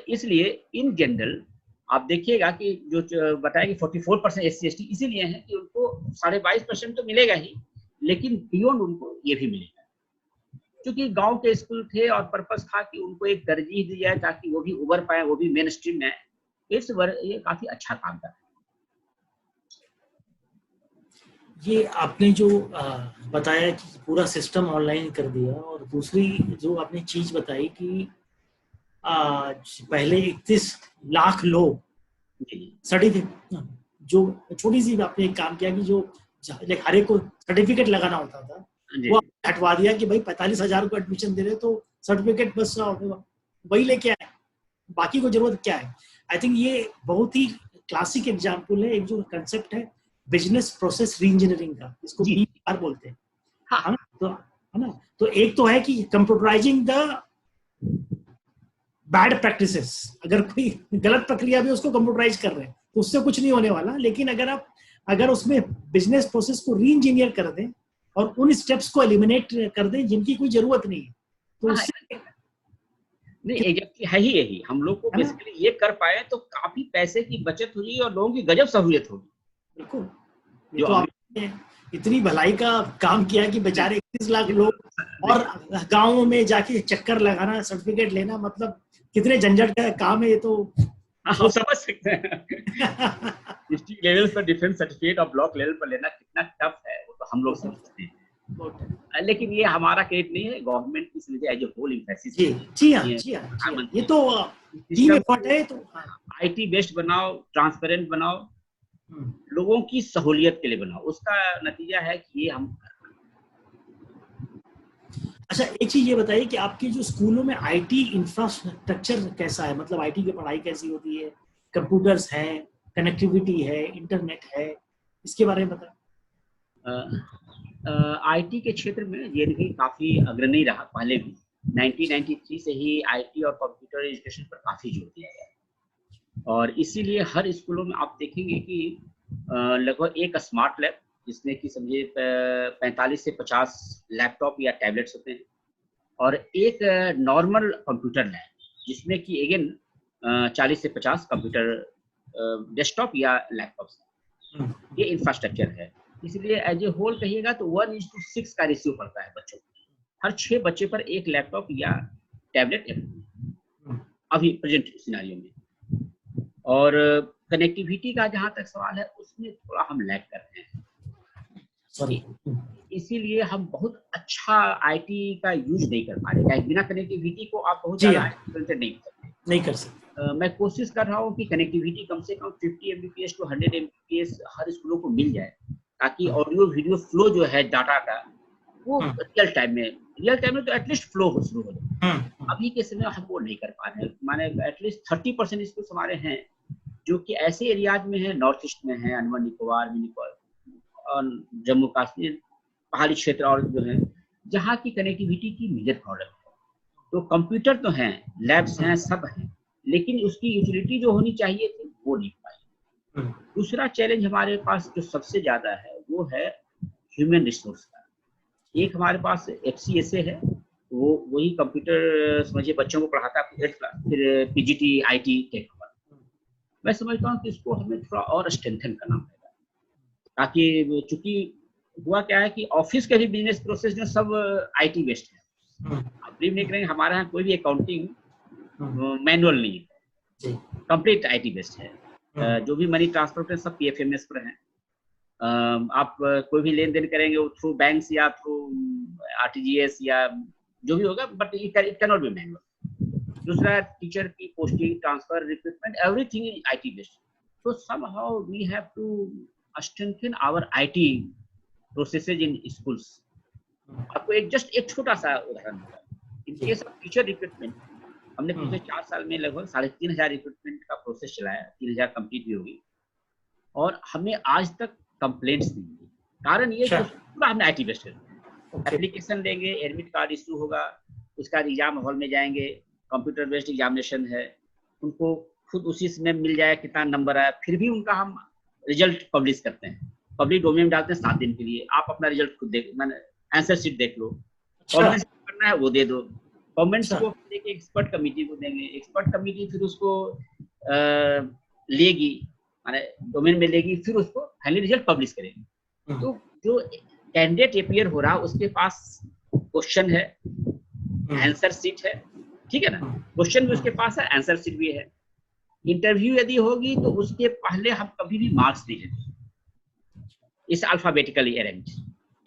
इसलिए इन जनरल आप देखिएगा कि जो बताया कि 44% SC/ST इसीलिए है कि उनको 22.5% तो मिलेगा ही, लेकिन बियॉन्ड उनको ये भी मिलेगा, क्योंकि गांव के स्कूल थे और पर्पस था कि उनको एक तरजीह दी जाए ताकि वो भी उभर पाए, वो भी मेन स्ट्रीम में आए। ये काफी अच्छा काम कर रहा है। ये आपने जो बताया कि पूरा सिस्टम ऑनलाइन कर दिया, और दूसरी जो आपने चीज बताई कि पहले 31 लाख लोग सर्टिफिकेट, जो छोटी सी आपने एक काम किया कि जो हर एक को सर्टिफिकेट लगाना होता था वो हटवा दिया कि भाई 45,000 को एडमिशन दे रहे तो सर्टिफिकेट बस वही लेके आए, बाकी को जरूरत क्या है। आई थिंक ये बहुत ही क्लासिक एग्जाम्पल है, एक जो कंसेप्ट है बिजनेस प्रोसेस रीइंजीनियरिंग का, इसको BPR बोलते हैं, है ना। तो एक तो है कि कंप्यूटराइजिंग द बैड प्रैक्टिसेस, अगर कोई गलत प्रक्रिया भी उसको कंप्यूटराइज कर रहे हैं तो उससे कुछ नहीं होने वाला, लेकिन अगर उसमें बिजनेस प्रोसेस को रीइंजीनियर कर दें और उन स्टेप्स को एलिमिनेट कर दें जिनकी कोई जरूरत नहीं है, तो उससे नहीं है ही यही हम लोग को बेसिकली ये कर पाए तो काफी पैसे की बचत होगी और लोगों की गजब सहूलियत होगी। बिल्कुल, तो आपने इतनी भलाई का काम किया कि बेचारे 31 लाख लोग और गाँवों में जाके चक्कर लगाना, सर्टिफिकेट लेना, मतलब कितने झंझट का काम है ये, तो हम समझ सकते हैं। डिस्ट्रिक्ट लेवल पर डिफरेंट सर्टिफिकेट और ब्लॉक लेवल पर लेना कितना टफ है वो तो हम लोग समझते हैं, लेकिन ये हमारा क्रेडिट नहीं है, गवर्नमेंट की समझे एज ए होल एम्फेसिस। जी हाँ, ये तो टीम एफर्ट है। तो IT बेस्ड बनाओ, ट्रांसपेरेंट बनाओ, लोगों की सहूलियत के लिए बनाओ, उसका नतीजा है कि ये हम। अच्छा, एक चीज ये बताइए कि आपके जो स्कूलों में IT इंफ्रास्ट्रक्चर कैसा है, मतलब IT की पढ़ाई कैसी होती है, कंप्यूटर्स हैं, कनेक्टिविटी है, इंटरनेट है, इसके बारे में बताएं। IT के क्षेत्र में JNV काफी अग्रणी रहा, पहले भी 1993 से ही IT और कंप्यूटर एजुकेशन पर काफी जोर दिया गया। और इसीलिए हर स्कूलों में आप देखेंगे कि लगभग एक स्मार्ट लैब, जिसमें कि समझिए 45 से 50 लैपटॉप या टैबलेट्स होते हैं, और एक नॉर्मल कंप्यूटर लैब, जिसमें कि अगेन 40 से 50 कंप्यूटर डेस्कटॉप या लैपटॉप्स। ये इंफ्रास्ट्रक्चर है। इसलिए एज ए होल कहिएगा तो 1:6 का रेशियो पड़ता है बच्चों को। हर 6 बच्चे पर एक लैपटॉप या टैबलेट अभी प्रेजेंट सिनेरियो में। और कनेक्टिविटी का जहाँ तक सवाल है, उसमें थोड़ा हम लैग कर रहे हैं। सॉरी, इसीलिए हम बहुत अच्छा आईटी का यूज नहीं कर पा रहे। बिना कनेक्टिविटी को आप बहुत ज़्यादा इम्प्लीमेंट नहीं कर सकते। मैं कोशिश कर रहा हूँ कि कनेक्टिविटी कम से कम 50 Mbps to 100 Mbps हर स्कूलों को मिल जाए, ताकि ऑडियो वीडियो फ्लो जो है डाटा का, वो रियल टाइम में तो एटलीस्ट फ्लो हो शुरू हो जाए। अभी के समय हम वो नहीं कर पा रहे हैं। माने एटलीस्ट 30% स्कूल हमारे हैं जो कि ऐसे एरियाज में है, नॉर्थ ईस्ट में है, अंडमान निकोबार, और जम्मू कश्मीर, पहाड़ी क्षेत्र, और जो है जहाँ की कनेक्टिविटी की मेजर प्रॉब्लम है। तो कंप्यूटर तो हैं, लैब्स हैं, सब हैं, लेकिन उसकी यूटिलिटी जो होनी चाहिए थी वो नहीं पाई। दूसरा चैलेंज हमारे पास जो सबसे ज्यादा है वो है ह्यूमन रिसोर्स का। एक हमारे पास FCSA है, वो वही कंप्यूटर समझिए बच्चों को पढ़ाता है 8th क्लास, फिर PGT IT टेक। मैं समझता हूँ कि इसको हमें थोड़ा और स्ट्रेंथन करना पड़ेगा, ताकि चूंकि हुआ क्या है कि ऑफिस के भी बिजनेस प्रोसेस जो सब IT बेस्ड है। आप बिलीव नहीं करेंगे, हमारे यहाँ कोई भी अकाउंटिंग मैनुअल नहीं है, कंप्लीट IT बेस्ड है। जो भी मनी ट्रांसफर होते हैं सब PFMS पर है। आप कोई भी लेन देन करेंगे वो थ्रू बैंक्स या थ्रू RTGS या जो भी होगा, but it can not be manual. दूसरा, टीचर की posting, transfer, recruitment, everything is IT based. So somehow we have to strengthen our IT processes in schools. आपको एक छोटा सा उदाहरण दूंगा। In case of teacher recruitment, हमने पिछले 4 साल में लगभग 3500 रिक्रूटमेंट का प्रोसेस चलाया, 3000 कंप्लीट भी होगी, और हमें आज तक कंप्लेंट्स नहीं मिली। कारण ये कि पूरा हमने IT बेस्ड है। एप्लीकेशन देंगे, एडमिट कार्ड इशू होगा, उसका एग्जाम हॉल में जाएंगे, कंप्यूटर बेस्ड एग्जामिनेशन है, उनको खुद उसी समय मिल जाए कितना नंबर आया, फिर भी उनका हम रिजल्ट पब्लिश करते हैं, पब्लिक डोमेन में डालते हैं 7 दिन के लिए। आप अपना रिजल्ट खुद देख, मैंने आंसर शीट देख लो, कमेंट्स करना है वो दे दो, कमेंट्स को लेके एक्सपर्ट कमेटी को देंगे, एक्सपर्ट कमेटी फिर उसको लेगी, माने डोमेन में लेगी, फिर उसको फाइनली रिजल्ट पब्लिश करेगी। तो जो कैंडिडेट अपीयर हो रहा है उसके पास क्वेश्चन है, आंसर शीट है, ठीक है ना, क्वेश्चन भी उसके पास है, आंसर शीट भी है। इंटरव्यू यदि होगी तो उसके पहले हम कभी भी मार्क्स नहीं लेते, इस अल्फाबेटिकली अरेंज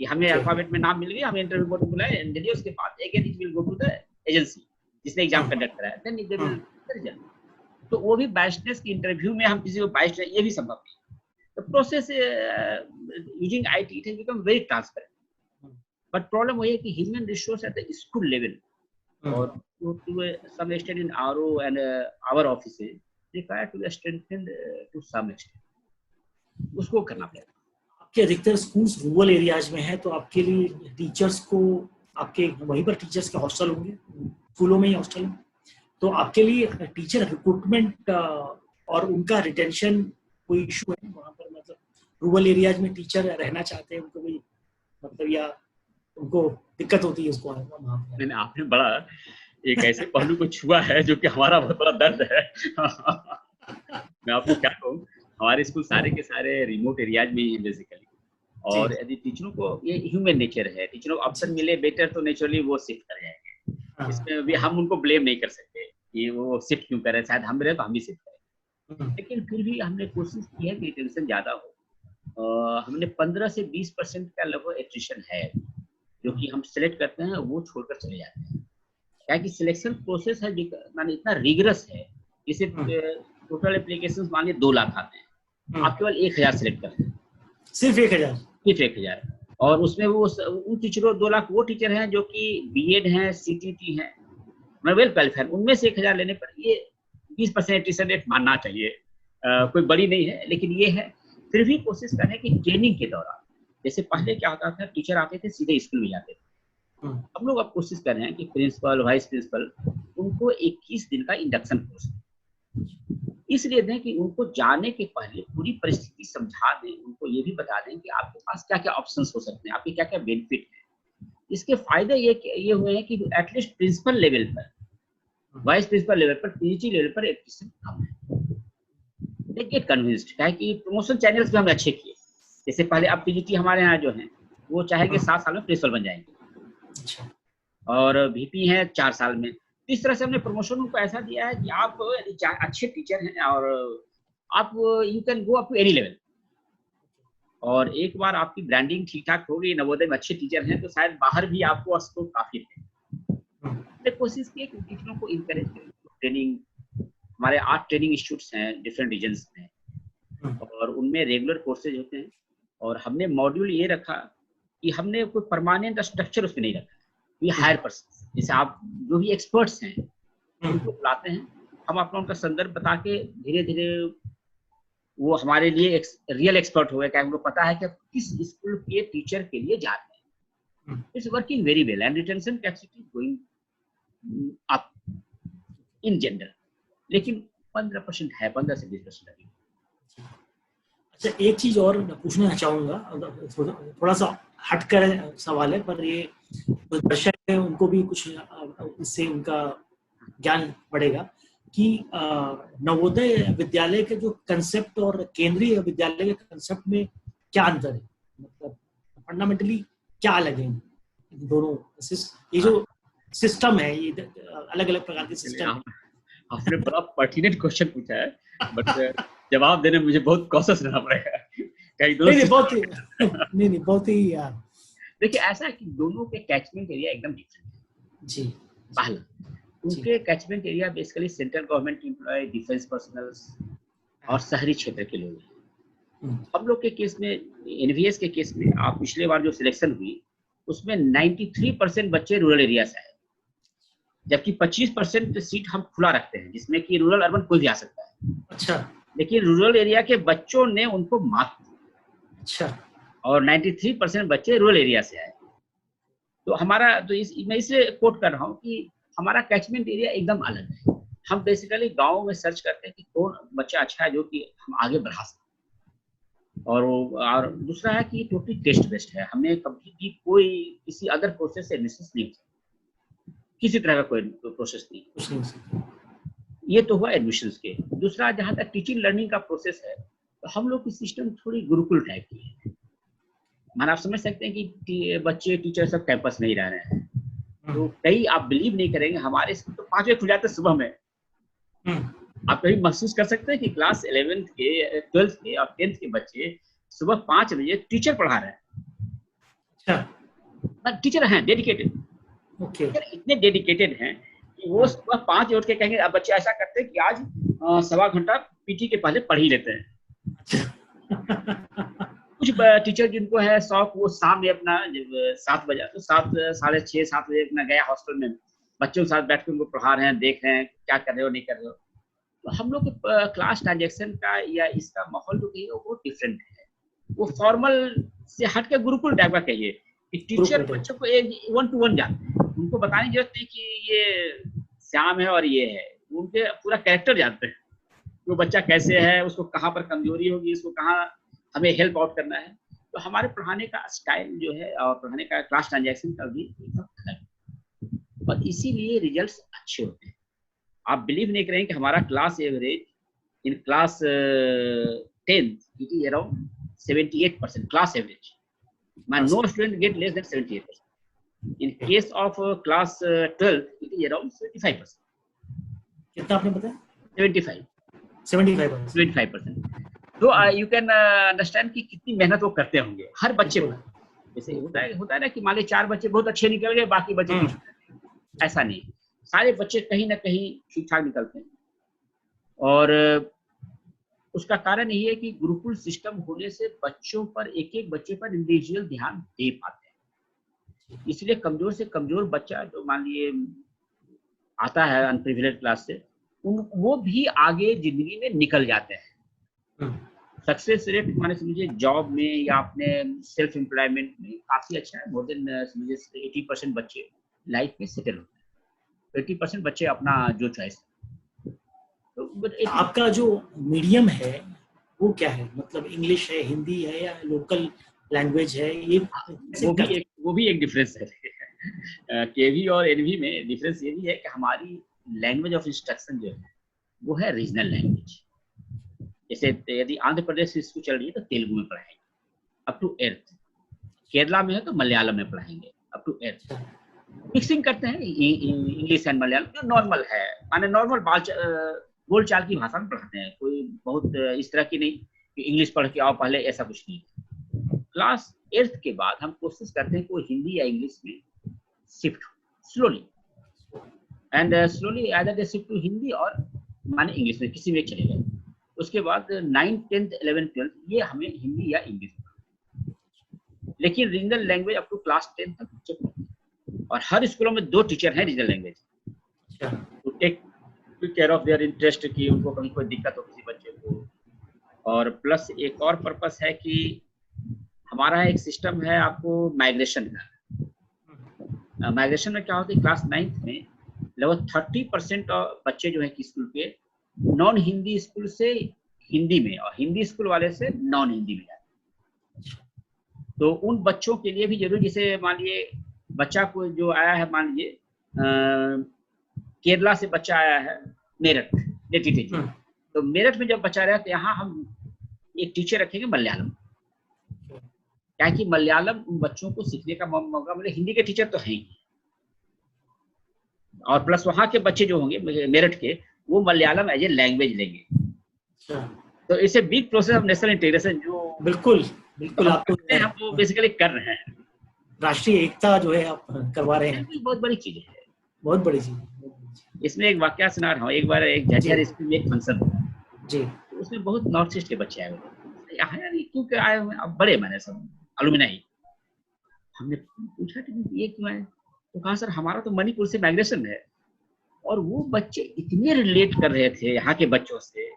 कि हमें अल्फाबेट में नाम मिल गया, हमें इंटरव्यू बोर्ड बुलाया, एंड दिस उसके बाद again it will go to the agency जिसने एग्जाम कंडक्ट कराया, देन इट विल रिजल्ट। तो वो भी बायसनेस की इंटरव्यू में हम किसी को बायस, ये भी संभव नहीं। The process using IT, it has become very transparent. But problem वही है कि human resource at the school level or to some extent in RO and our offices require to be strengthened to some extent. उसको करना पड़ेगा। आपके अधिकतर schools rural areas में है, तो आपके लिए टीचर्स को, आपके वहीं पर टीचर्स के हॉस्टल होंगे, स्कूलों में ही हॉस्टल, तो आपके लिए टीचर रिक्रूटमेंट और उनका रिटेंशन कोई इशू है वहाँ पर? मतलब रूरल एरियाज में टीचर रहना चाहते हैं, उनको कोई मतलब या उनको दिक्कत होती है उसको वहाँ पर? मैंने आपने बड़ा एक ऐसे पहलू को छुआ है जो कि हमारा बहुत बड़ा दर्द है। मैं आपको क्या कहूँ, हमारे स्कूल सारे के सारे रिमोट एरियाज में ही है बेसिकली, और यदि टीचरों को, ये ह्यूमन नेचर है, टीचरों को अवसर मिले बेटर तो नेचुरली वो शिफ्ट कर जाएंगे। इसमें भी हम उनको ब्लेम नहीं कर सकते कि वो शिफ्ट क्यों कर रहे हैं, शायद हम रहे तो हम भी शिफ्ट करें। लेकिन फिर भी हमने कोशिश की है कि रिटेंशन ज्यादा हो। हमने 15 से 20% का लगभग एट्रिशन है, जो कि हम सिलेक्ट करते हैं वो छोड़कर चले जाते हैं। क्या कि सिलेक्शन प्रोसेस है माने इतना रिगरस है, जैसे टोटल एप्लीकेशंस मान लीजिए 2 लाख आते हैं, आप केवल 1000 सिलेक्ट करते हैं, सिर्फ 1000, सिर्फ 1000, और उसमें वो उन टीचरों 2 लाख वो टीचर हैं जो कि BEd हैं, CTT हैं, मैं वेल क्वालिफाइड, उनमें से 1000 लेने पर ये 20% एट्रिशन रेट मानना चाहिए। कोई बड़ी नहीं है, लेकिन ये है। फिर भी कोशिश करें कि ट्रेनिंग के दौरान, जैसे पहले क्या होता था, टीचर आते थे सीधे स्कूल में जाते थे, हम लोग अब कोशिश कर रहे हैं कि प्रिंसिपल, वाइस प्रिंसिपल, उनको 21 दिन का इंडक्शन कोर्स, इसलिए दें कि उनको जाने के पहले पूरी परिस्थिति समझा दें, उनको ये भी बता दें कि आपके पास क्या-क्या ऑप्शंस हो सकते हैं, आपके क्या-क्या बेनिफिट हैं। इसके फायदे ये हुए हैं कि एटलीस्ट प्रिंसिपल लेवल पर, वाइस प्रिंसिपल लेवल पर, पीजी लेवल पर एप्लीकेशन कम है। दे गेट कन्विंस्ड, क्या है कि प्रमोशन चैनल्स भी हमने अच्छे किए। जैसे पहले अब पीजीटी हमारे यहाँ जो है वो चाहेंगे 7 साल में प्रिंसिपल बन जाएंगे और वीपी हैं 4 साल में। इस तरह से हमने प्रमोशन उनको ऐसा दिया है कि आप यदि अच्छे टीचर हैं और आप you can go up to any level, और एक बार आपकी ब्रांडिंग ठीक ठाक हो गई, नवोदय में अच्छे टीचर हैं, तो शायद बाहर भी आपको स्कोप काफी है। हमने कोशिश की कि टीचरों को इंकरेज करें। ट्रेनिंग, हमारे 8 ट्रेनिंग इंस्टीट्यूट्स हैं डिफरेंट रीजन्स में और उनमें रेगुलर कोर्सेज होते हैं। और हमने मॉड्यूल ये रखा कि हमने कोई परमानेंट स्ट्रक्चर उसमें नहीं रखा, ये हायर पर्सन, जैसे आप जो भी एक्सपर्ट्स हैं उनको बुलाते हैं, हम अपना उनका संदर्भ बता के धीरे धीरे वो हमारे लिए रियल एक्सपर्ट हो गए, क्या उनको पता है कि किस स्कूल के टीचर के लिए जा रहे हैं। It's working very well and retention capacity going up in general, लेकिन 15% है, 15 से 20% अभी। अच्छा, एक चीज और पूछना चाहूंगा, थोड़ा सा हटकर सवाल है, पर ये दर्शक है उनको भी कुछ इससे उनका ज्ञान बढ़ेगा कि नवोदय विद्यालय के जो कंसेप्ट और केंद्रीय विद्यालय के कंसेप्ट में क्या अंतर है, मतलब फंडामेंटली क्या अलग है दोनों। ये जो सिस्टम है, ये अलग अलग प्रकार के सिस्टम है। आपने बड़ा पर्टिनेंट क्वेश्चन पूछा है, बट जवाब देने में मुझे बहुत कॉशियस रहना पड़ेगा। कहीं नहीं, बहुत ही देखिए, ऐसा है कि दोनों के कैचमेंट एरिया एकदम डिफरेंट है। जी। पहला, उनके catchment area basically central government employ, defence personnels और शहरी क्षेत्र के लोग हैं। हम लोग के केस में, एनवीएस के केस में, आप पिछले बार जो सिलेक्शन हुई उसमें 93% बच्चे रूरल एरिया से आए, जबकि 25% सीट हम खुला रखते हैं जिसमें कि रूरल अर्बन कोई भी आ सकता है। अच्छा। लेकिन रूरल एरिया के बच्चों ने उनको मार्क दिया। अच्छा। और 93% बच्चे रूरल एरिया से आए। तो हमारा तो मैं इसलिए कोट कर रहा हूँ कि हमारा कैचमेंट एरिया एकदम अलग है। हम बेसिकली गाँव में सर्च करते हैं कि कौन बच्चा अच्छा है जो कि हम आगे बढ़ा सकते। और दूसरा है कि टोटली टेस्ट बेस्ड है, हमें कभी भी कोई किसी अदर प्रोसेस से एडमिशन नहीं हो सकता, किसी तरह का कोई प्रोसेस नहीं। ये तो हुआ एडमिशंस के। दूसरा, जहाँ तक टीचिंग लर्निंग का प्रोसेस है, तो हम लोग की सिस्टम थोड़ी गुरुकुल टाइप की है। माना आप समझ सकते हैं कि बच्चे टीचर सब कैंपस नहीं रह रहे हैं, तो कई आप बिलीव नहीं करेंगे, हमारे स्कूल तो 5 बजे खुल जाते सुबह में। आप कभी महसूस कर सकते हैं कि क्लास 11th के, 12th के और 10th के बच्चे सुबह 5 बजे टीचर पढ़ा रहे हैं। अच्छा। टीचर हैं डेडिकेटेड, इतने डेडिकेटेड हैं कि वो सुबह 5 बजे उठ के कहेंगे। अब बच्चे ऐसा करते हैं कि आज 1.25 घंटा पीटी के पहले पढ़ ही लेते हैं। कुछ टीचर जिनको है शौक, वो शाम में अपना 7 बजे, तो 7, साढ़े 6, 7 बजे अपना गया हॉस्टल में, बच्चों के साथ बैठ के उनको पढ़ा रहे हैं, देख रहे हैं क्या कर रहे हो नहीं कर रहे हो। तो हम लोग के क्लास ट्रांजेक्शन का या इसका माहौल जो कहिए वो डिफरेंट है। वो फॉर्मल से हट के गुरुकुल टाइप का कहिए कि टीचर बच्चों को एक 1-to-1 जानते हैं, उनको बताने की जरूरत नहीं कि ये श्याम है और ये है, उनके पूरा कैरेक्टर जानते हैं, वो बच्चा कैसे है, उसको कहाँ पर कमजोरी होगी, उसको कहाँ हमें हेल्प आउट करना है। तो हमारे पढ़ाने का स्टाइल जो है और पढ़ाने का क्लास ट्रांजेक्शन का भी अलग है, और इसीलिए रिजल्ट्स अच्छे होते हैं। आप बिलीव नहीं करेंगे कि हमारा class average in class 10th it is around 78% class average. My no student get less than 78%. In case of class 12th it is around 75%. कितना आपने बताया? 75%. तो you can understand कि कितनी मेहनत वो करते होंगे हर बच्चे को। जैसे होता है ना कि मान लीजिए 4 बच्चे बहुत अच्छे निकल गए, बाकी बच्चे ऐसा नहीं, सारे बच्चे कहीं ना कहीं ठीक ठाक निकलते हैं। और उसका कारण यही है कि गुरुकुल सिस्टम होने से बच्चों पर, एक एक बच्चे पर इंडिविजुअल ध्यान दे पाते हैं। इसलिए कमजोर से कमजोर बच्चा जो मान लिए आता है अनप्रिविलेज्ड क्लास से, वो भी आगे जिंदगी में निकल जाते हैं। सक्सेस रेट माने समझिए जॉब में या अपने सेल्फ एम्प्लॉयमेंट में काफी अच्छा है। मोर देन समझिए 80% बच्चे लाइफ में सेटल होते हैं, 80% बच्चे अपना जो चॉइस। तो आपका जो मीडियम है वो क्या है, मतलब इंग्लिश है, हिंदी है, या लोकल लैंग्वेज है? ये वो भी एक डिफरेंस है। केवी और एनवी में डिफरेंस ये भी है कि हमारी लैंग्वेज ऑफ इंस्ट्रक्शन जो है वो है रीजनल लैंग्वेज। जैसे यदि आंध्र प्रदेश से स्कूल चल रही है तो तेलुगु में पढ़ाएंगे अप टू 8th, केरला में है तो मलयालम में पढ़ाएंगे अप टू 8th। मिक्सिंग करते हैं इंग्लिश एंड मलयालम, जो नॉर्मल है, माने नॉर्मल बोल चाल की भाषा में पढ़ाते हैं, कोई बहुत इस तरह की नहीं कि इंग्लिश पढ़ के आओ पहले, ऐसा कुछ नहीं। क्लास 8th के बाद हम कोशिश करते हैं कि वो हिंदी या इंग्लिश में shift slowly and slowly either they shift to Hindi और माने इंग्लिश में, किसी में चले गए। उसके बाद 9th 10th 11th 12th ये हमें हिंदी या इंग्लिश में, लेकिन regional language up to class 10 तक बच्चे पढ़ते हैं। और हर स्कूलों में 2 टीचर हैं regional language to take care of their interest, की उनको कहीं कोई दिक्कत हो किसी बच्चे को। और प्लस एक और पर्पस है कि हमारा एक सिस्टम है आपको माइग्रेशन का। माइग्रेशन में क्या होता है, क्लास 9th में लगभग 30% बच्चे जो है कि स्कूल के नॉन हिंदी स्कूल से हिंदी में और हिंदी स्कूल वाले से नॉन हिंदी में जाते। तो उन बच्चों के लिए भी जरूरी, जैसे मान लिए बच्चा को जो आया है, मान लीजिए केरला से बच्चा आया है मेरठ, तो मेरठ में जब बच्चा रहा तो यहाँ हम एक टीचर रखेंगे मलयालम, क्या कि मलयालम उन बच्चों को सीखने का मौका मिले। हिंदी के टीचर तो हैं ही, और प्लस वहाँ के बच्चे जो होंगे मेरठ के, वो मलयालम एज ए लैंग्वेज लेंगे। तो it's a big process of national integration, जो बिल्कुल आप वो बेसिकली कर रहे हैं। राष्ट्रीय एकता जो है आप करवा रहे हैं, बहुत बड़ी चीज है, बहुत बड़ी चीज। इसमें एक वाकया सुना रहा हूँ। एक बार एक झज्जर स्कूल में एक फंक्शन था जी, तो उसमें बहुत नॉर्थ ईस्ट के बच्चे आए हुए, यहाँ क्योंकि आए हुए, अब बड़े मैंने सब अलुमिनाई। हमने पूछा कि ये क्यों आए, तो कहा सर हमारा तो मणिपुर से माइग्रेशन है। और वो बच्चे इतने रिलेट कर रहे थे यहाँ के बच्चों से,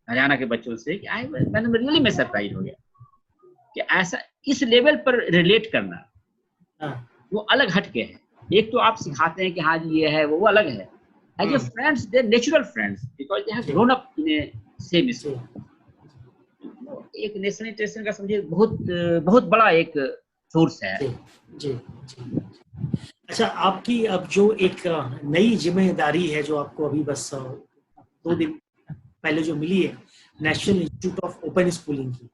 हरियाणा के बच्चों से, कि मैंने रियली में सरप्राइज हो गया कि ऐसा इस लेवल पर रिलेट करना वो अलग हटके है। एक तो आप सिखाते हैं कि हाँ जी ये है, वो अलग है। As a friends, they natural friends because they have grown up in a same school. एक नेशनल इंटीग्रेशन का समझिए बहुत बड़ा एक सोर्स है। जी। अच्छा, आपकी अब जो एक नई जिम्मेदारी है जो आपको अभी बस 2 दिन पहले जो मिली है, national institute of open schooling की,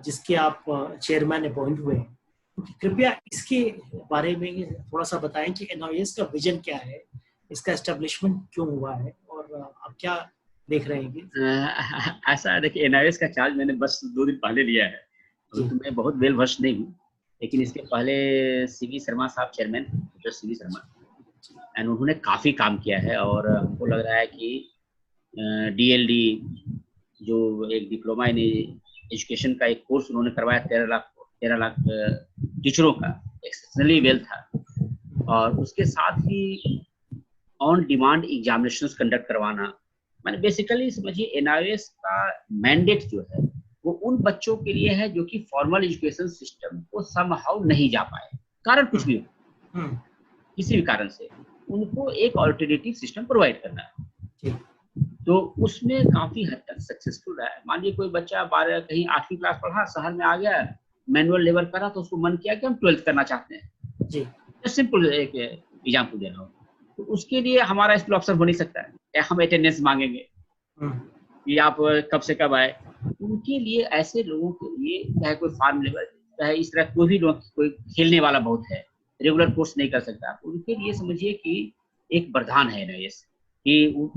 जिसके आप चेयरमैन अपॉइंट हुए हैं, कृपया इसके बारे में थोड़ा सा बताएं कि एनआईएस का विजन क्या है, इसका एस्टेब्लिशमेंट क्यों हुआ है, और आप क्या देख रहे हैं? ऐसा देखिए, एनआईएस का चार्ज मैंने बस 2 दिन पहले लिया है, तो मैं बहुत वेल वर्स्ट नहीं हूँ, लेकिन इसके पहले सीवी शर्मा साहब chairman, doctor CV Sharma, and उन्होंने काफ़ी काम किया है। और हमको लग रहा है कि डीएलडी जो एक डिप्लोमा इन एजुकेशन का एक कोर्स उन्होंने करवाया 13 लाख टीचरों का, एक्सेप्शनली वेल था। और उसके साथ ही ऑन डिमांड एग्जामिनेशंस कंडक्ट करवाना, मैंने बेसिकली समझिए एनआईएस का मैंडेट जो है वो उन बच्चों के लिए है जो कि फॉर्मल एजुकेशन सिस्टम को समहाउ नहीं जा पाए, कारण कुछ भी हो, किसी भी कारण से, उनको एक ऑल्टरनेटिव सिस्टम प्रोवाइड करना है। तो उसमें काफी हद तक सक्सेसफुल रहा है। मान लीजिए कोई बच्चा 12 कहीं 8वीं क्लास पढ़ा, शहर में आ गया, मैनुअल लेवल करा, तो उसको मन किया कि हम 12th करना चाहते हैं जी, सिंपल एक एग्जाम्पल दे रहा हूँ। तो उसके लिए हमारा स्कूल ऑप्शन हो नहीं सकता है, हम अटेंडेंस मांगेंगे कि आप कब से कब आए। उनके लिए, ऐसे लोगों के लिए, चाहे कोई फार्म लेवल, चाहे इस तरह कोई भी लोग, कोई खेलने वाला बहुत है, रेगुलर कोर्स नहीं कर सकता, उनके लिए समझिए कि एक वरदान है एनआईएस कि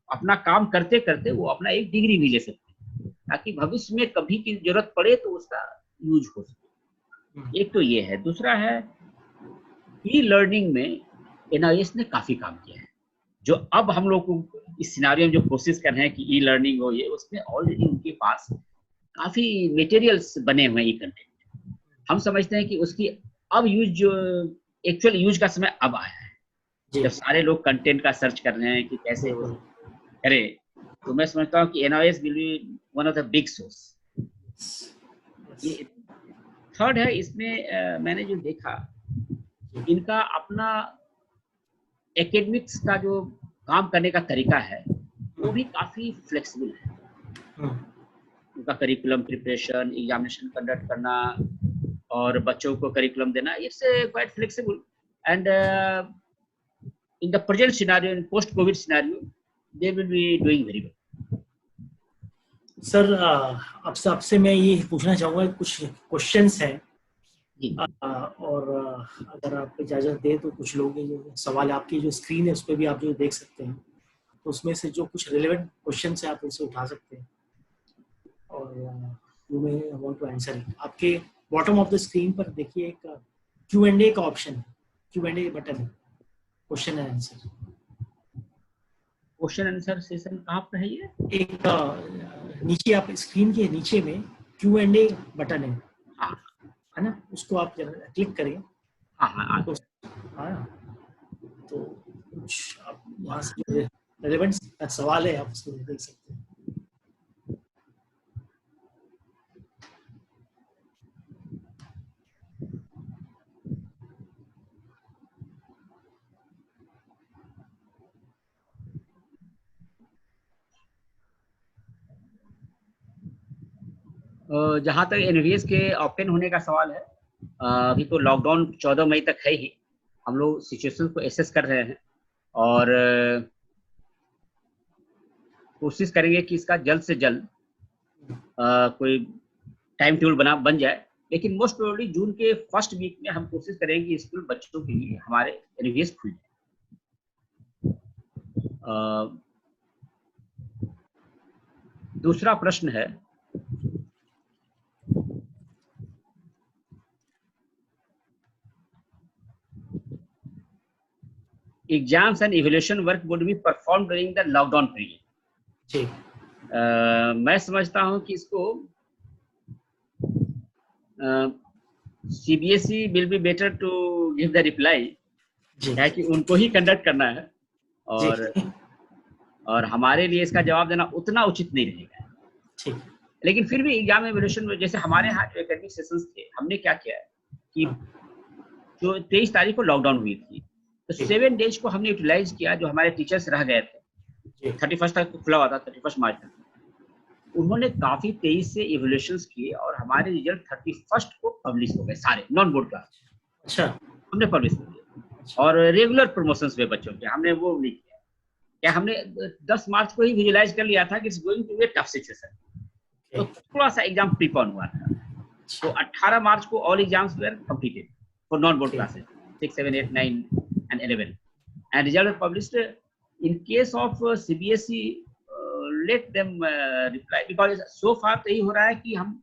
अपना काम करते करते वो अपना एक डिग्री भी ले सकते हैं, ताकि भविष्य में कभी की जरूरत पड़े तो उसका यूज हो सके। एक तो ये है। दूसरा है, ई लर्निंग में एनआईएस ने काफी काम किया है। जो अब हम लोग को इस सिनारियो में जो कोशिश कर रहे हैं कि ई लर्निंग हो, ये उसमें ऑलरेडी उनके पास काफी मटेरियल्स बने हुए हैं। ई कंटेंट हम समझते हैं कि उसकी अब यूज, जो एक्चुअल यूज का समय अब आया है, जब सारे लोग कंटेंट का सर्च कर रहे हैं कि कैसे करें। तो मैं समझता हूँ कि NIS will be one of the big source. Third है, इसमें मैंने जो देखा, इनका अपना एकेडमिक्स का जो काम करने का तरीका है वो भी काफी फ्लेक्सिबल है। हम्म, उनका करिकुलम प्रिपरेशन, एग्जामिनेशन कंडक्ट करना और बच्चों को करिकुलम देना, it's quite flexible and in the present scenario, in post COVID scenario, they will be doing very well. Sir आपसे मैं ये पूछना चाहूँगा, कुछ क्वेश्चंस हैं और अगर आप इजाज़त दें तो कुछ लोग जो सवाल आपकी जो स्क्रीन है उस पर भी आप जो देख सकते हैं, तो उसमें से जो कुछ रिलेवेंट क्वेश्चंस हैं आप उनसे उठा सकते हैं और you may want to answer. आपके बॉटम ऑफ द स्क्रीन पर देखिए एक Q&A का ऑप्शन है, Q&A बटन है, question and answer. Question answer session कहाँ पर है ये? एक नीचे आप स्क्रीन के नीचे में Q&A बटन है, हाँ है ना, उसको आप क्लिक करें। हाँ तो कुछ आप वहाँ से जो रेलेवेंट सवाल है आप उसको देख सकते हैं। जहाँ तक एनवीएस के ओपन होने का सवाल है, अभी तो लॉकडाउन 14 मई तक है ही। हम लोग सिचुएशन को एसेस कर रहे हैं और कोशिश करेंगे कि इसका जल्द से जल्द कोई टाइम टेबल बन जाए, लेकिन मोस्ट प्रोबेबली जून के फर्स्ट वीक में हम कोशिश करेंगे कि स्कूल बच्चों के लिए हमारे एनवीएस खुल जाए। दूसरा प्रश्न है, exams and evaluation work would be perform during the lockdown period. मैं समझता हूं कि इसको CBSE will be better to give the reply, है कि उनको ही कंडक्ट करना है और हमारे लिए इसका जवाब देना उतना उचित नहीं रहेगा। लेकिन फिर भी एग्जाम इवैल्यूएशन में जैसे हमारे यहाँ जो एकेडमिक सेशंस थे, हमने क्या किया कि जो 23 तारीख को लॉकडाउन हुई थी, तो 7 डेज को हमने यूटिलाइज किया। जो हमारे टीचर्स रह गए थे, 31 तक खुला हुआ था, 31 मार्च तक, उन्होंने काफी तेजी से इवैल्यूएशंस किए और हमारे रिजल्ट 31 को पब्लिश हो गए, सारे नॉन बोर्ड क्लास। अच्छा, हमने पब्लिश कर दिया और रेगुलर प्रमोशंस हुए बच्चों के। हमने वो नहीं किया, क्या हमने 10 मार्च को ही विजुलाइज कर लिया था कि it's going to be a tough situation, तो थोड़ा सा एग्जाम प्रीपोन हुआ था। तो 18 मार्च को all exams were completed for non board classes 6, 7, 8, 9 and 11 and result were published. In case of CBSE, let them reply, because so far तो यही हो रहा है कि हम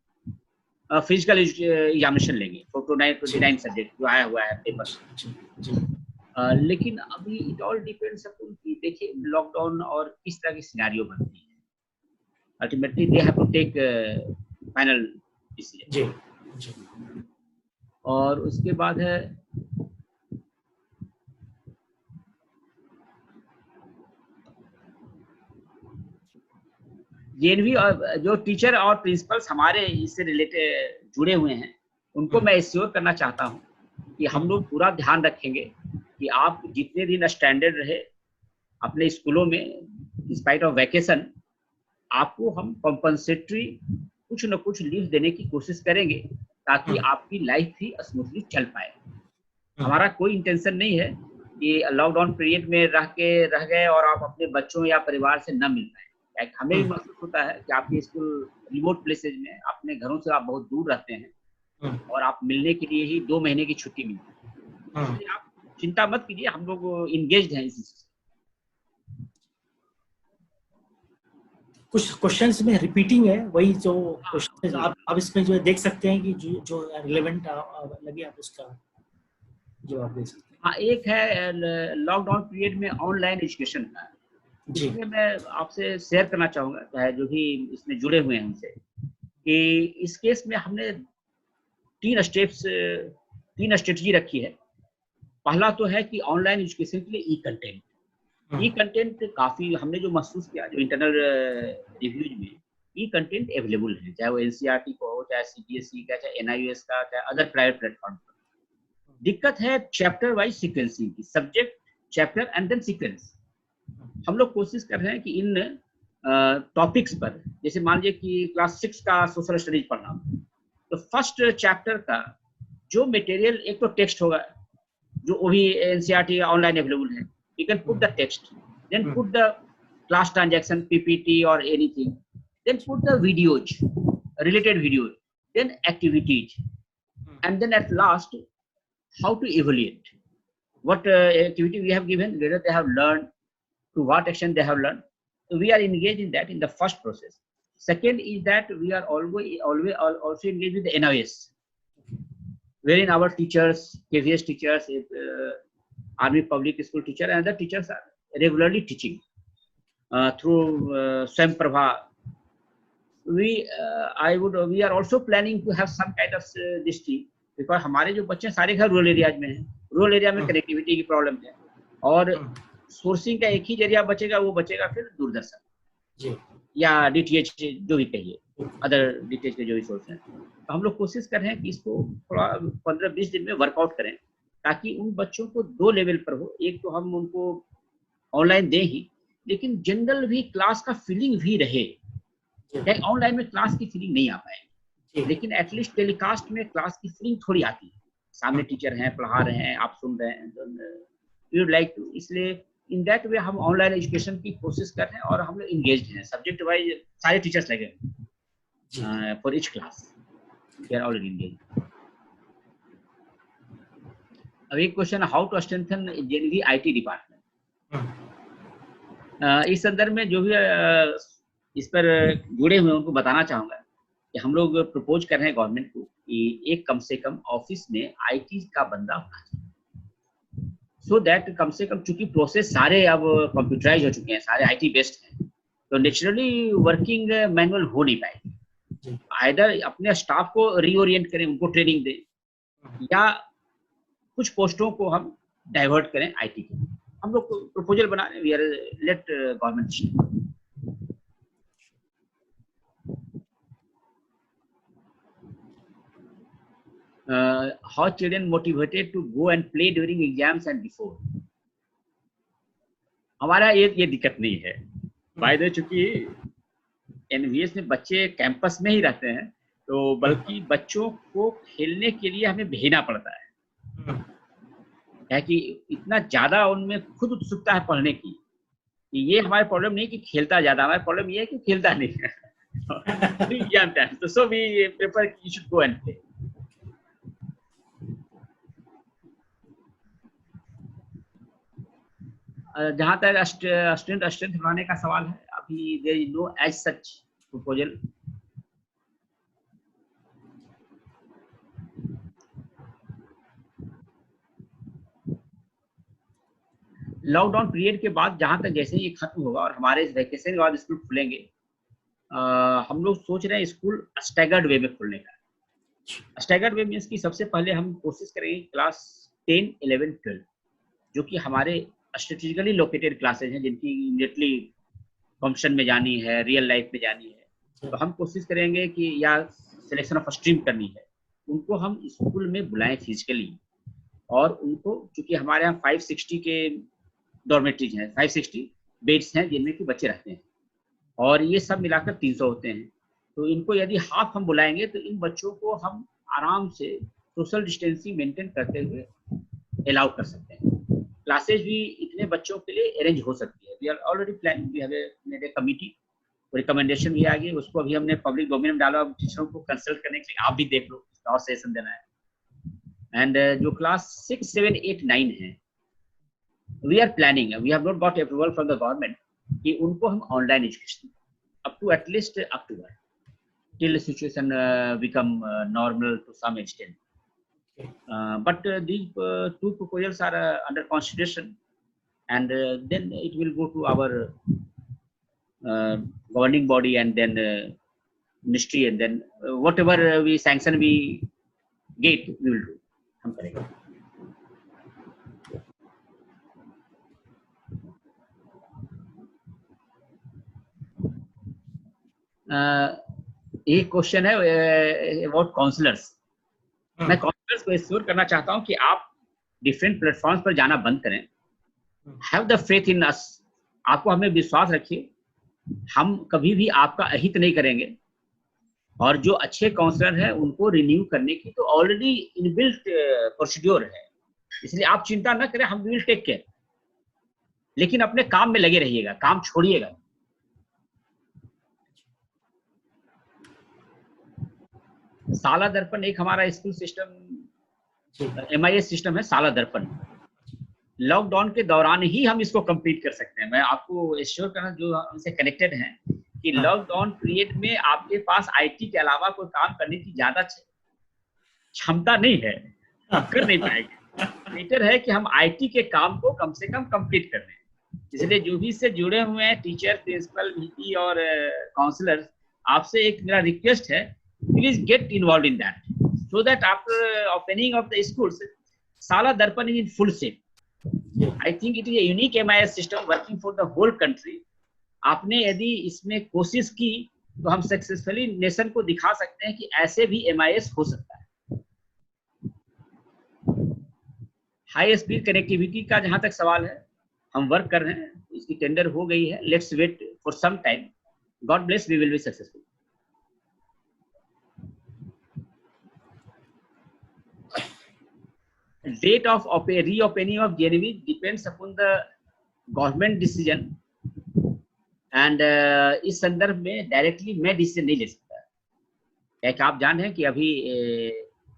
फिजिकल एग्जामिनेशन लेंगे for 29 सब्जेक्ट जो आया हुआ है पेपर। लेकिन अभी इट ऑल डिपेंड्स अपन कि देखिए लॉकडाउन और किस तरह की सिनेरियो बनती है। Ultimately they have to take final decision. और उसके बाद है जेएनवी, जो टीचर और प्रिंसिपल्स हमारे इससे रिलेटेड जुड़े हुए हैं, उनको मैं एश्योर करना चाहता हूं कि हम लोग पूरा ध्यान रखेंगे कि आप जितने दिन स्टैंडर्ड रहे अपने स्कूलों में, इंस्पाइट ऑफ वैकेशन, आपको हम कंपनसेटरी कुछ न कुछ लीव देने की कोशिश करेंगे ताकि आपकी लाइफ भी स्मूथली चल पाए। हमारा कोई इंटेंशन नहीं है कि लॉकडाउन पीरियड में रह गए और आप अपने बच्चों या परिवार से न मिल पाए। हमें भी महसूस होता है कि आपके स्कूल रिमोट प्लेसेज में, अपने घरों से आप बहुत दूर रहते हैं और आप मिलने के लिए ही 2 महीने की छुट्टी मिलती है। इसलिए आप चिंता मत कीजिए, हम लोग इंगेज्ड हैं इस। कुछ क्वेश्चंस में रिपीटिंग है, वही जो क्वेश्चन आप इसमें जो देख सकते हैं कि जो रिलेवेंट लगे आप उसका जवाब दे सकते हैं। हाँ, एक है लॉकडाउन पीरियड में ऑनलाइन एजुकेशन का, इसमें मैं आपसे शेयर करना चाहूँगा, चाहे जो भी इसमें जुड़े हुए हैं उनसे, कि इस केस में हमने 3 स्ट्रेटजी रखी है। पहला तो है कि ऑनलाइन एजुकेशन के लिए ई कंटेंट काफ़ी हमने जो महसूस किया, जो इंटरनल रिव्यूज में ई कंटेंट अवेलेबल है, चाहे वो एनसीईआरटी को हो, चाहे सीबीएसई का, चाहे एनआईओएस का, चाहे अदर प्राइवेट प्लेटफॉर्म पर। दिक्कत है चैप्टर वाइज सीक्वेंसिंग की, subject, chapter and then sequence. हम लोग कोशिश कर रहे हैं कि इन टॉपिक्स पर, जैसे मान लीजिए कि क्लास 6 का सोशल स्टडीज पढ़ना, तो फर्स्ट चैप्टर का जो मटेरियल, एक तो टेक्स्ट होगा जो वो भी एनसीईआरटी ऑनलाइन अवेलेबल है, you can put the text, then put the class transaction PPT और anything, then put the videos, related videos, then activities, and then at last how to evaluate what activity we have given, whether they have learned, to what extent they have learned. So we are engaged in that in the first process. Second is that we are always also engaged with the NIS, wherein our teachers, KVS teachers, Army Public School teacher, and other teachers are regularly teaching through Swayam Prabha. We are also planning to have some kind of this team, because हमारे जो बच्चे सारे घर rural areas में हैं, rural area में connectivity की problem है, और सोर्सिंग का एक ही जरिया बचेगा, वो बचेगा फिर दूरदर्शन या डीटीएच जो भी कहिए, अदर डीटीएच के जो भी सोर्स हैं। तो हम लोग कोशिश कर रहे हैं कि इसको थोड़ा 15-20 दिन में वर्कआउट करें, ताकि उन बच्चों को 2 लेवल पर हो। एक तो हम उनको ऑनलाइन दें ही, लेकिन जनरल भी क्लास का फीलिंग भी रहे। ऑनलाइन में क्लास की फीलिंग नहीं आ पाएगी, लेकिन एटलीस्ट टेलीकास्ट में क्लास की फीलिंग थोड़ी आती है, सामने टीचर हैं, पढ़ा रहे हैं, आप सुन रहे हैं, यू लाइक टू। इसलिए इन दैट वे हम ऑनलाइन एजुकेशन की कोशिश कर रहे हैं, और हम लोग इंगेज हैं, सब्जेक्ट वाइज सारे टीचर्स लगे for each class, they are already engage. अब एक question, how to strengthen JNV IT department. इस संदर्भ में जो भी इस पर जुड़े हुए उनको बताना चाहूंगा कि हम लोग प्रपोज कर रहे हैं गवर्नमेंट को कि एक कम से कम ऑफिस में आईटी का बंदा होना चाहिए, सो दैट कम से कम, चूंकि प्रोसेस सारे अब कंप्यूटराइज हो चुके हैं, सारे आईटी बेस्ड हैं, तो नेचुरली वर्किंग मैनुअल हो नहीं पाएगी। आइदर अपने स्टाफ को रीओरिएंट करें, उनको ट्रेनिंग दें, या कुछ पोस्टों को हम डाइवर्ट करें आईटी के। हम लोग प्रपोजल बना रहे हैं, we are late government. How children motivated to go and play during exams and before? हमारा ये दिक्कत नहीं है, बाय द वे, चूंकि एनवीएस में बच्चे कैंपस में ही रहते हैं, तो बल्कि बच्चों को खेलने के लिए हमें भेजना पड़ता है, क्या कि इतना ज्यादा उनमें खुद उत्सुकता है पढ़ने की। ये हमारी प्रॉब्लम नहीं कि खेलता ज्यादा, हमारी प्रॉब्लम ये है कि खेलता नहीं है। तो so we prefer you should go and play. जहाँ तक स्ट्रेंथ बढ़ाने का सवाल है, अभी there is no as such proposal. Lockdown period के बाद, जहाँ तक जैसे ही खत्म होगा और हमारे इस वैकेशन के बाद स्कूल खुलेंगे, हम लोग सोच रहे हैं स्कूल स्टैगर्ड वे में खुलने का। स्टैगर्ड वे मीन्स कि सबसे पहले हम कोशिश करेंगे क्लास 10, 11, 12 जो कि हमारे स्ट्रेटेजिकली लोकेटेड क्लासेज हैं, जिनकी इमीडिएटली फंक्शन में जानी है, रियल लाइफ में जानी है, तो हम कोशिश करेंगे कि या सिलेक्शन ऑफ स्ट्रीम करनी है, उनको हम स्कूल में बुलाएं फिजिकली, और उनको, चूंकि हमारे यहाँ 560 के डॉर्मेटरीज हैं, 560 बेड्स हैं जिनमें कि बच्चे रहते हैं, और ये सब मिलाकर 300 होते हैं। तो इनको यदि हाफ हम बुलाएंगे, तो इन बच्चों को हम आराम से सोशल डिस्टेंसिंग मेंटेन करते हुए अलाउ कर सकते हैं। क्लासेज भी इतने बच्चों के लिए अरेंज हो सकती है। We are already planning, we have a committee, recommendation भी आ गई, उसको अभी हमने पब्लिक डोमेन में डाला, टीचरों को कंसल्ट करने के लिए। आप भी देख लो, और सेशन देना है। एंड जो क्लास 6, 7, 8, 9 है, we are planning, we have not got approval from the government कि उनको हम online education up to at least October, till situation become normal to some extent. But these 2 proposals are under consideration, and then it will go to our governing body, and then ministry, and then whatever we sanction we get, we will do. हम करेंगे। एक question है about counsellors. मैं counsellors को assure करना चाहता हूं कि आप डिफरेंट प्लेटफॉर्म्स पर जाना बंद करें। हैव द फेथ इन अस, आपको हमें विश्वास रखिए हम कभी भी आपका अहित नहीं करेंगे, और जो अच्छे काउंसलर हैं उनको रिन्यू करने की तो ऑलरेडी इनबिल्ट प्रोसीड्योर है, इसलिए आप चिंता न करें, हम विल टेक केयर। लेकिन अपने काम में लगे रहिएगा, काम छोड़िएगा। साला दर्पण एक हमारा स्कूल सिस्टम MIS सिस्टम है, साला दर्पण। लॉकडाउन के दौरान ही हम इसको कंप्लीट कर सकते हैं। मैं आपको एश्योर करना, जो हमसे कनेक्टेड हैं, कि लॉकडाउन पीरियड में आपके पास IT के अलावा कोई काम करने की ज्यादा क्षमता नहीं है, कर नहीं पाएंगे। बेटर है कि हम IT के काम को कम से कम कंप्लीट कर लें। इसलिए जो भी इससे जुड़े हुए हैं, टीचर, प्रिंसिपल, VP और काउंसलर, आपसे एक मेरा रिक्वेस्ट है, please get involve in that, so that after opening of the schools, Shala Darpan is in full shape. I think it is a unique MIS system working for the whole country. आपने यदि इसमें कोशिश की तो हम सक्सेसफुली नेशन को दिखा सकते हैं कि ऐसे भी MIS हो सकता है। हाई स्पीड कनेक्टिविटी का जहां तक सवाल है, हम वर्क कर रहे हैं, इसकी टेंडर हो गई है। Let's wait for some time, God bless, we will be successful. Date of reopening of JNV depends upon the government decision, and इस संदर्भ में डायरेक्टली मैं डिसीजन नहीं ले सकता। क्या कि आप जान रहे हैं कि अभी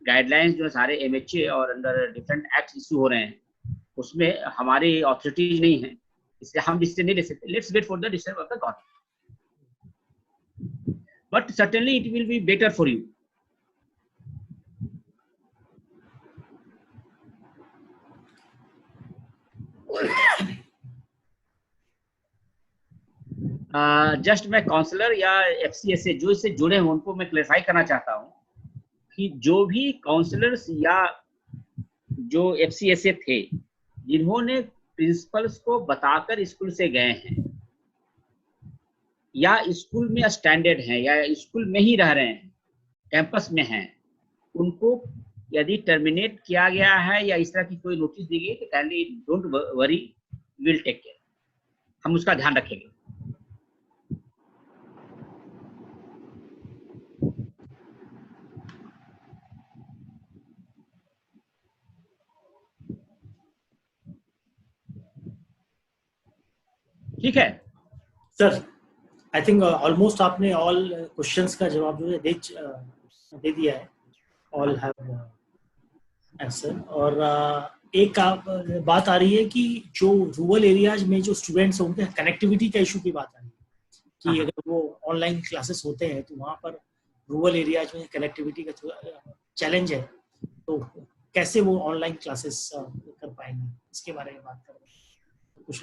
गाइडलाइंस जो सारे MHA और अंडर डिफरेंट एक्ट इशू हो रहे हैं, उसमें हमारी ऑथोरिटीज नहीं है, इसलिए हम डिसीजन नहीं ले सकते। Let's wait for the decision of the government, but certainly it will be better for you. Just मैं काउंसलर या FCSA जो इससे जुड़े हैं उनको मैं क्लेरिफाई करना चाहता हूं कि जो भी काउंसलर्स या जो FCSA थे, जिन्होंने प्रिंसिपल्स को बताकर स्कूल से गए हैं या स्कूल में स्टैंडर्ड हैं या स्कूल में ही रह रहे हैं, कैंपस में हैं, उनको यदि टर्मिनेट किया गया है या इस तरह की कोई नोटिस दी गई तो kindly don't worry, will take care, हम उसका ध्यान रखेंगे। ठीक है सर, आई थिंक ऑलमोस्ट आपने ऑल क्वेश्चंस का जवाब जो है दे दिया है। All have answer. और एक बात आ रही है कि जो रूरल एरियाज में जो स्टूडेंट्स हैं उनके कनेक्टिविटी का इशू की बात आ रही है कि अगर वो ऑनलाइन क्लासेस होते हैं तो वहाँ पर रूरल एरियाज में कनेक्टिविटी का चैलेंज है, तो कैसे वो ऑनलाइन क्लासेस कर पाएंगे, इसके बारे में बात कर रहे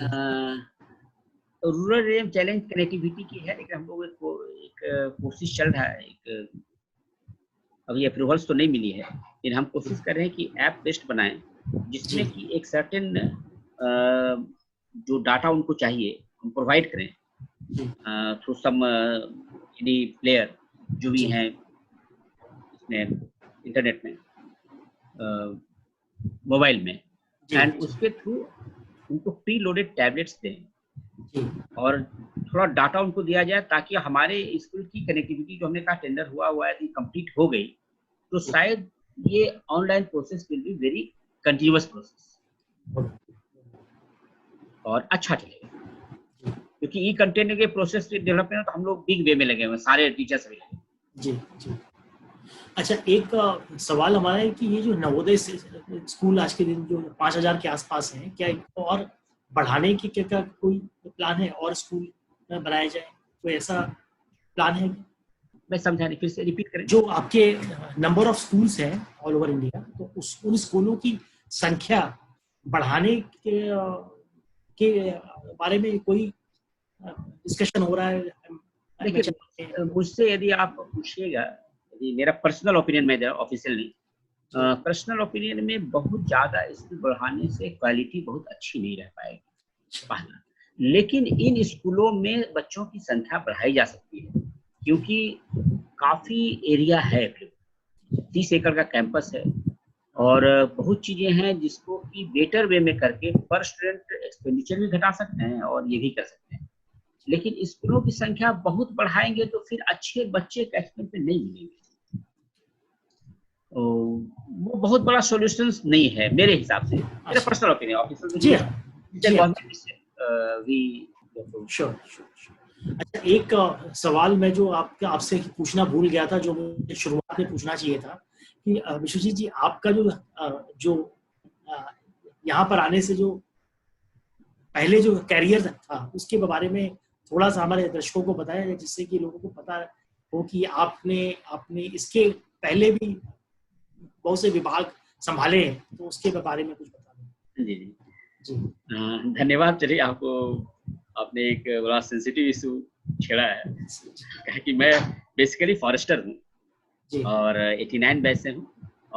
हैं। रूरल एरिया में चैलेंज कनेक्टिविटी की है, लेकिन हम लोग एक कोशिश चल रहा है, एक अभी अप्रूवल्स तो नहीं मिली है, लेकिन हम कोशिश कर रहे हैं कि ऐप बेस्ड बनाएं, जिसमें कि एक सर्टेन जो डाटा उनको चाहिए हम प्रोवाइड करें थ्रू सम एनी प्लेयर जो भी हैं इसमें इंटरनेट में, मोबाइल में, एंड उसके थ्रू उनको प्री लोडेड टैबलेट्स दें और थोड़ा डाटा उनको दिया जाए, ताकि हमारे स्कूल की कनेक्टिविटी जो हमने कहा टेंडर हुआ है कंप्लीट हो गई, तो शायद ये online process will be very continuous process और अच्छा चलेगा, क्योंकि ई कंटेंट के प्रोसेस डेवलपमेंट तो हम लोग बिग वे में लगे हुए हैं, सारे टीचर्स भी लगे। जी जी। अच्छा, एक सवाल हमारा है कि ये जो नवोदय स्कूल आज के दिन जो 5000 के आसपास हैं, क्या और बढ़ाने की क्या कोई प्लान है और स्कूल बनाया जाए, कोई ऐसा प्लान है? मैं समझा नहीं, फिर से रिपीट करें। जो आपके नंबर ऑफ स्कूल्स हैं ऑल ओवर इंडिया, तो उन स्कूलों की संख्या बढ़ाने के बारे में कोई डिस्कशन हो रहा है? देखिए, मुझसे यदि आप पूछिएगा, यदि मेरा पर्सनल ओपिनियन में ऑफिशियल नहीं, पर्सनल ओपिनियन में बहुत ज्यादा स्कूल बढ़ाने से क्वालिटी बहुत अच्छी नहीं रह पाएगी, लेकिन इन स्कूलों में बच्चों की संख्या बढ़ाई जा सकती है, क्योंकि काफी एरिया है, 30 एकड़ का कैंपस है और बहुत चीजें हैं जिसको कि बेटर वे में करके पर स्टूडेंट एक्सपेंडिचर भी घटा सकते हैं और ये भी कर सकते हैं। लेकिन स्कूलों की संख्या बहुत बढ़ाएंगे तो फिर अच्छे बच्चे कैचमेंट में नहीं मिलेंगे। तो वो बहुत बड़ा सॉल्यूशन नहीं है मेरे हिसाब से, मेरा पर्सनल ओपिनियन। ऑफिसर जी हाँ, जी हाँ। श्योर। अच्छा, एक सवाल मैं जो आपसे पूछना भूल गया था, जो मुझे शुरुआत में पूछना चाहिए था कि विश्वजीत जी, आपका जो यहाँ पर आने से जो पहले जो कैरियर था उसके बारे में थोड़ा सा हमारे दर्शकों को बताया जाए, जिससे कि लोगों को पता हो कि आपने इसके पहले भी बहुत से विभाग संभाले हैं, तो उसके बारे में कुछ बता दें। जी जी जी, धन्यवाद। चलिए, आपने एक बड़ा सेंसिटिव इशू छेड़ा है कि मैं बेसिकली फॉरेस्टर हूँ और 89 बैच से हूँ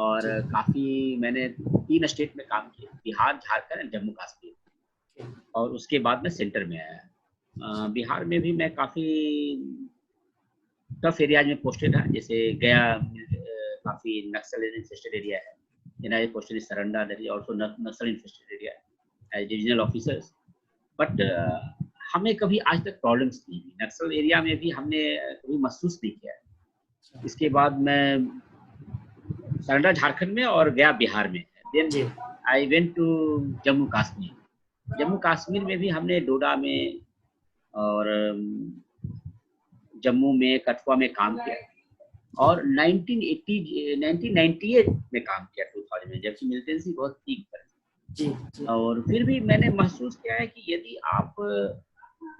और काफ़ी मैंने 3 स्टेट में काम किया, बिहार, झारखंड और जम्मू कश्मीर, और उसके बाद मैं सेंटर में आया। बिहार में भी मैं काफ़ी टफ एरियाज में पोस्टेड है, जैसे गया काफ़ी नक्सल इन्फेस्टेड एरिया है, NIA posted Saranda, that is also Naxal infested area as divisional officers. But हमें कभी आज तक प्रॉब्लम्स नहीं हुई, नक्सल एरिया में भी हमने कभी महसूस नहीं किया। इसके बाद मैं सरंडा झारखंड में और गया बिहार में, then I went to Jammu Kashmir. Jammu Kashmir में भी हमने डोडा में और जम्मू में, कठुआ में काम किया और 1998 में काम किया, 2000 में, जबकि मिलिटेंसी बहुत पीक पर थी। और फिर भी मैंने महसूस किया है कि यदि आप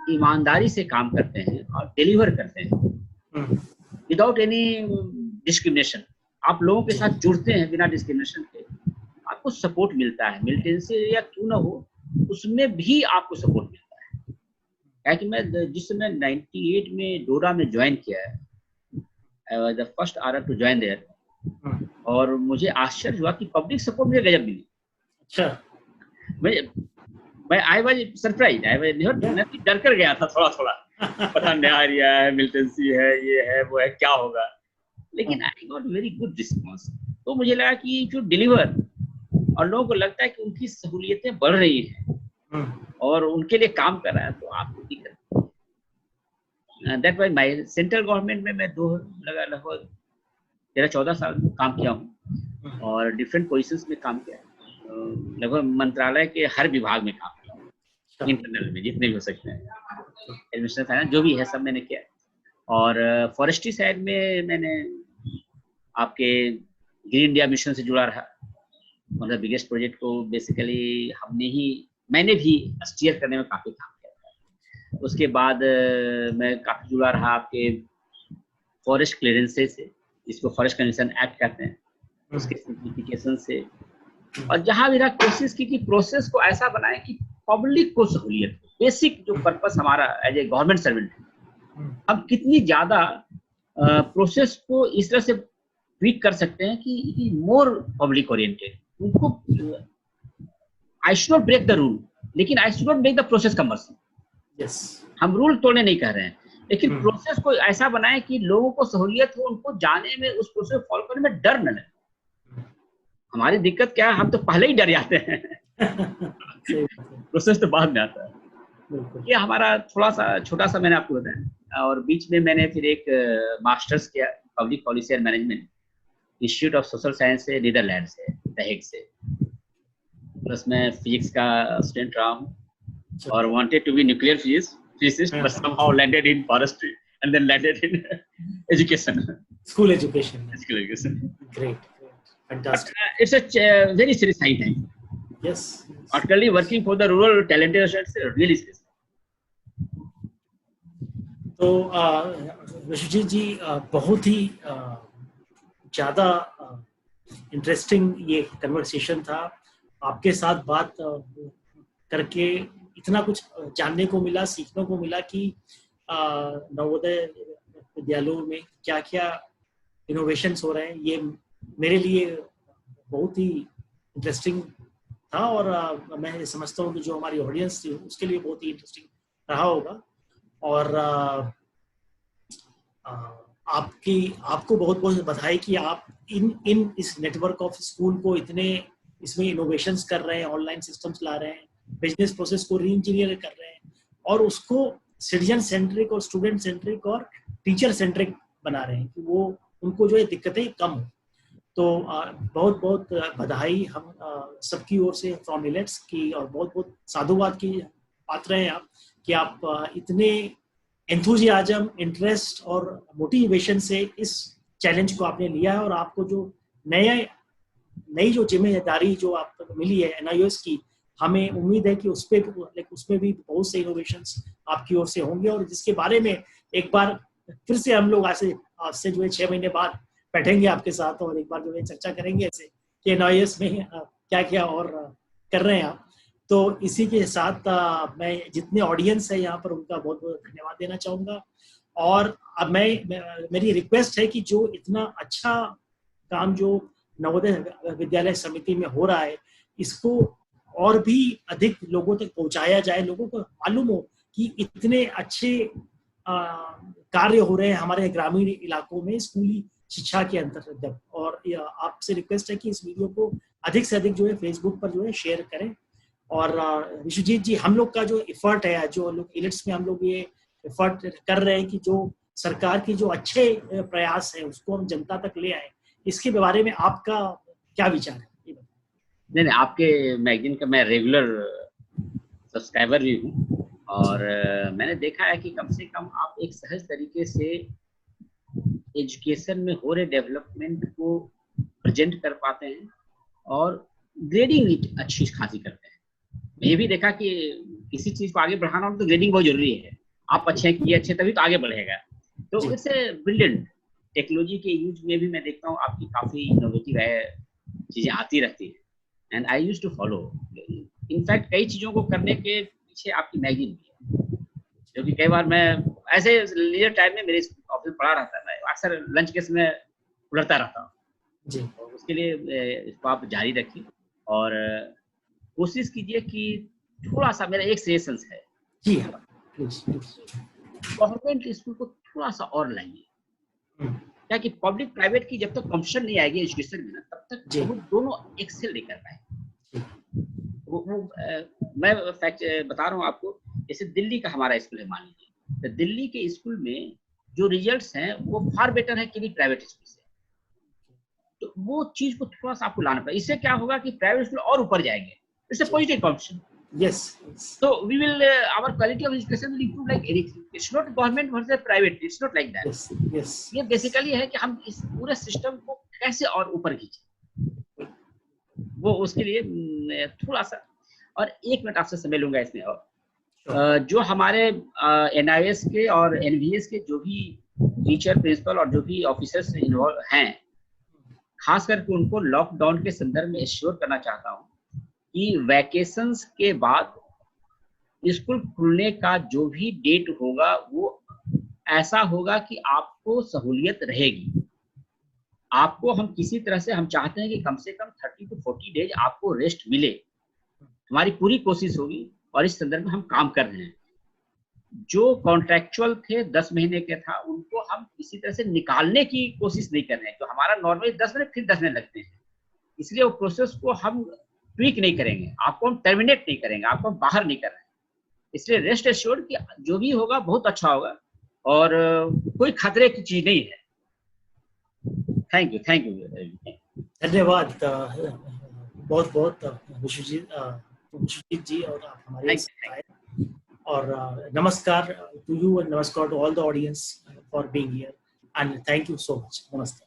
ईमानदारी से काम करते हैं और डिलीवर करते हैं विदाउट एनी डिस्क्रिमिनेशन, आप लोगों के साथ जुड़ते हैं बिना डिस्क्रिमिनेशन के, आपको सपोर्ट मिलता है। मिलिटेंसी एरिया क्यों ना हो, उसमें भी आपको सपोर्ट मिलता है। कि मैं जिस समय 98 में डोडा में ज्वाइन किया है, I was the first RR to join there, और मुझे आश्चर्य हुआ कि पब्लिक सपोर्ट मुझे गजब मिली। अच्छा, मैं I was surprise, I was डर कर गया था थोड़ा पता नया एरिया है, मिलिटेंसी है, ये है वो है, क्या होगा, लेकिन I got very good response. तो मुझे लगा कि इफ यू डिलीवर और लोगों को लगता है कि उनकी सहूलियतें बढ़ रही हैं और उनके लिए काम कर रहा है, तो आपको दिक्कत। That was my central government में मैं लगभग 13-14 साल काम किया हूँ और डिफरेंट पोजीशंस में काम किया, लगभग मंत्रालय के हर विभाग में काम किया, इंटरनल में जितने भी हो सकते हैं, एडमिनिस्ट्रेशन, फाइनेंस, जो भी है सब मैंने किया। और फॉरेस्ट्री साइड में मैंने आपके ग्रीन इंडिया मिशन से जुड़ा रहा, मतलब बिगेस्ट प्रोजेक्ट को बेसिकली मैंने भी स्टीयर करने में काफी काम किया। उसके बाद मैं काफी जुड़ा रहा आपके फॉरेस्ट क्लियरेंसेस से, जिसको फॉरेस्ट कंजर्वेशन एक्ट कहते हैं, उसके सिंप्लीफिकेशन से, और जहां भी कोशिश की कि प्रोसेस को ऐसा बनाए कि पब्लिक को सहूलियत, बेसिक जो पर्पस हमारा एज ए गवर्नमेंट सर्वेंट है, हम कितनी ज्यादा प्रोसेस को इस तरह से ट्वीट कर सकते हैं कि it is more public oriented. उनको I should not break the rule, लेकिन I should not make the process commercial. Yes, हम रूल तोड़ने नहीं कह रहे हैं, लेकिन प्रोसेस को ऐसा बनाए कि लोगों को सहूलियत हो, उनको जाने में, उस प्रोसेस फॉलो करने में डर न लगे। हमारी दिक्कत क्या है, हम तो पहले ही डर जाते हैं प्रोसेस तो बाद में आता है। ये हमारा थोड़ा सा छोटा सा मैंने आपको बताया। और बीच में मैंने फिर एक मास्टर्स किया public policy and management, institute of social science से, नीदरलैंड से, द हेग से। प्लस मैं फिजिक्स का स्टूडेंट रहा हूँ और wanted to be nuclear physicist, but somehow landed in forestry and then landed in education, school education. Great, fantastic. But, it's a very serious high time. Yes. Actually working for the rural talented students is really serious. तो विश्वजीत जी, बहुत ही ज़्यादा interesting ये conversation था। आपके साथ बात करके इतना कुछ जानने को मिला, सीखने को मिला कि नवोदय विद्यालयों में क्या क्या इनोवेशंस हो रहे हैं। ये मेरे लिए बहुत ही इंटरेस्टिंग था और मैं समझता हूँ कि जो हमारी ऑडियंस थी उसके लिए बहुत ही इंटरेस्टिंग रहा होगा। और आपको बहुत बहुत बधाई कि आप इस नेटवर्क ऑफ स्कूल को इसमें इनोवेशंस कर रहे हैं, ऑनलाइन सिस्टम्स ला रहे हैं, बिजनेस प्रोसेस को री इंजीनियर कर रहे हैं और उसको सिटीजन सेंट्रिक और स्टूडेंट सेंट्रिक और टीचर सेंट्रिक बना रहे हैं कि वो उनको जो है दिक्कतें कम हो। तो बहुत बहुत बधाई हम सबकी ओर से फ्रॉम इलेट्स की, और बहुत बहुत साधुवाद की पात्र हैं आप कि आप इतने एंथुजियाज्म, इंटरेस्ट और मोटिवेशन से इस चैलेंज को आपने लिया है, और आपको जो नई जो जिम्मेदारी जो आपको मिली है NIOS की, हमें उम्मीद है कि उसमें भी बहुत से इनोवेशंस आपकी ओर से होंगे, और जिसके बारे में एक बार फिर से हम लोग आज से जो है 6 महीने बाद बैठेंगे आपके साथ और एक बार जो है चर्चा करेंगे ऐसे कि NIOS में क्या क्या और कर रहे हैं आप। तो इसी के साथ मैं जितने ऑडियंस है यहाँ पर उनका बहुत बहुत धन्यवाद देना चाहूँगा, और अब मेरी रिक्वेस्ट है कि जो इतना अच्छा काम जो नवोदय विद्यालय समिति में हो रहा है, इसको और भी अधिक लोगों तक पहुंचाया जाए, लोगों को मालूम हो कि इतने अच्छे कार्य हो रहे हैं हमारे ग्रामीण इलाकों में स्कूली शिक्षा के अंतर्गत। और आपसे रिक्वेस्ट है कि इस वीडियो को अधिक से अधिक जो है फेसबुक पर जो है शेयर करें। और विश्वजीत जी, हम लोग का जो एफर्ट है, जो लोग इलेट्स में हम लोग ये एफर्ट कर रहे हैं कि जो सरकार की जो अच्छे प्रयास है उसको हम जनता तक ले आए, इसके बारे में आपका क्या विचार है? नहीं, आपके मैगजीन का मैं रेगुलर सब्सक्राइबर भी हूँ, और मैंने देखा है कि कम से कम आप एक सहज तरीके से एजुकेशन में हो रहे डेवलपमेंट को प्रेजेंट कर पाते हैं, और ग्रेडिंग अच्छी खासी करते हैं। ये भी देखा कि किसी चीज को आगे बढ़ाना हो तो ग्रेडिंग बहुत जरूरी है। आप अच्छे किए अच्छे तभी तो आगे बढ़ेगा। तो इट्स ए ब्रिलियंट। टेक्नोलॉजी के यूज में भी मैं देखता हूँ आपकी काफी इनोवेटिव चीजें आती रहती है, and I used to follow. In fact कई चीजों को करने के पीछे आपकी मैगजीन भी है, क्योंकि कई बार मैं ऐसे लीजर टाइम में मेरे ऑफिस में पढ़ा रहता है, अक्सर लंच के समय उड़ता रहता हूँ। तो उसके लिए इसको आप जारी रखिए, और कोशिश कीजिए कि थोड़ा सा, मेरा एक सजेशन है जी, गवर्नमेंट स्कूल को थोड़ा सा और लाइए, क्या कि पब्लिक प्राइवेट की जब तक कंपटीशन नहीं आएगी एजुकेशन में ना, तब तक वो दोनों एक्सेल नहीं कर पाए। मैं फैक्ट बता रहा हूँ आपको, जैसे दिल्ली का हमारा स्कूल है, मान लीजिए, तो दिल्ली के स्कूल में जो रिजल्ट्स हैं वो फार बेटर है कि प्राइवेट स्कूल से। तो वो चीज को थोड़ा सा आपको लाना पड़ेगा। इससे क्या होगा कि प्राइवेट स्कूल और ऊपर जाएंगे। It's a positive competition. Yes. So we will our quality of education will improve like anything. It's not government versus private. It's not like that. Yes. ये बेसिकली है कि हम इस पूरे सिस्टम को कैसे और ऊपर खींचे, वो उसके लिए थोड़ा सा और 1 मिनट आपसे समय लूंगा इसमें। और जो हमारे NIS के और NVS के जो भी टीचर, प्रिंसिपल और जो भी ऑफिसर्स इन्वॉल्व हैं, खास करके उनको लॉकडाउन के संदर्भ में एश्योर करना चाहता हूँ कि वैकेशंस के बाद स्कूल खुलने का जो भी डेट होगा वो ऐसा होगा कि आपको सहूलियत रहेगी। आपको हम किसी तरह से हम चाहते हैं कि कम से कम 30 to 40 डेज आपको रेस्ट मिले। हमारी पूरी कोशिश होगी, और इस संदर्भ में हम काम कर रहे हैं। जो कॉन्ट्रेक्चुअल थे 10 महीने के था, उनको हम किसी तरह से निकालने की कोशिश नहीं कर रहे हैं। तो हमारा नॉर्मली 10 महीने फिर 10 महीने लगते हैं, इसलिए वो प्रोसेस को हम ट्वीक नहीं करेंगे, आपको हम टर्मिनेट नहीं करेंगे, आपको हम बाहर नहीं कर रहे हैं। इसलिए रेस्ट एश्योर्ड कि जो भी होगा बहुत अच्छा होगा, और कोई खतरे की चीज नहीं है। थैंक यू धन्यवाद बहुत बहुत विश्वजीत जी, और आप हमारे साथ आए। और namaskar to you, and namaskar to all the audience for being here, and thank you so much. नमस्ते।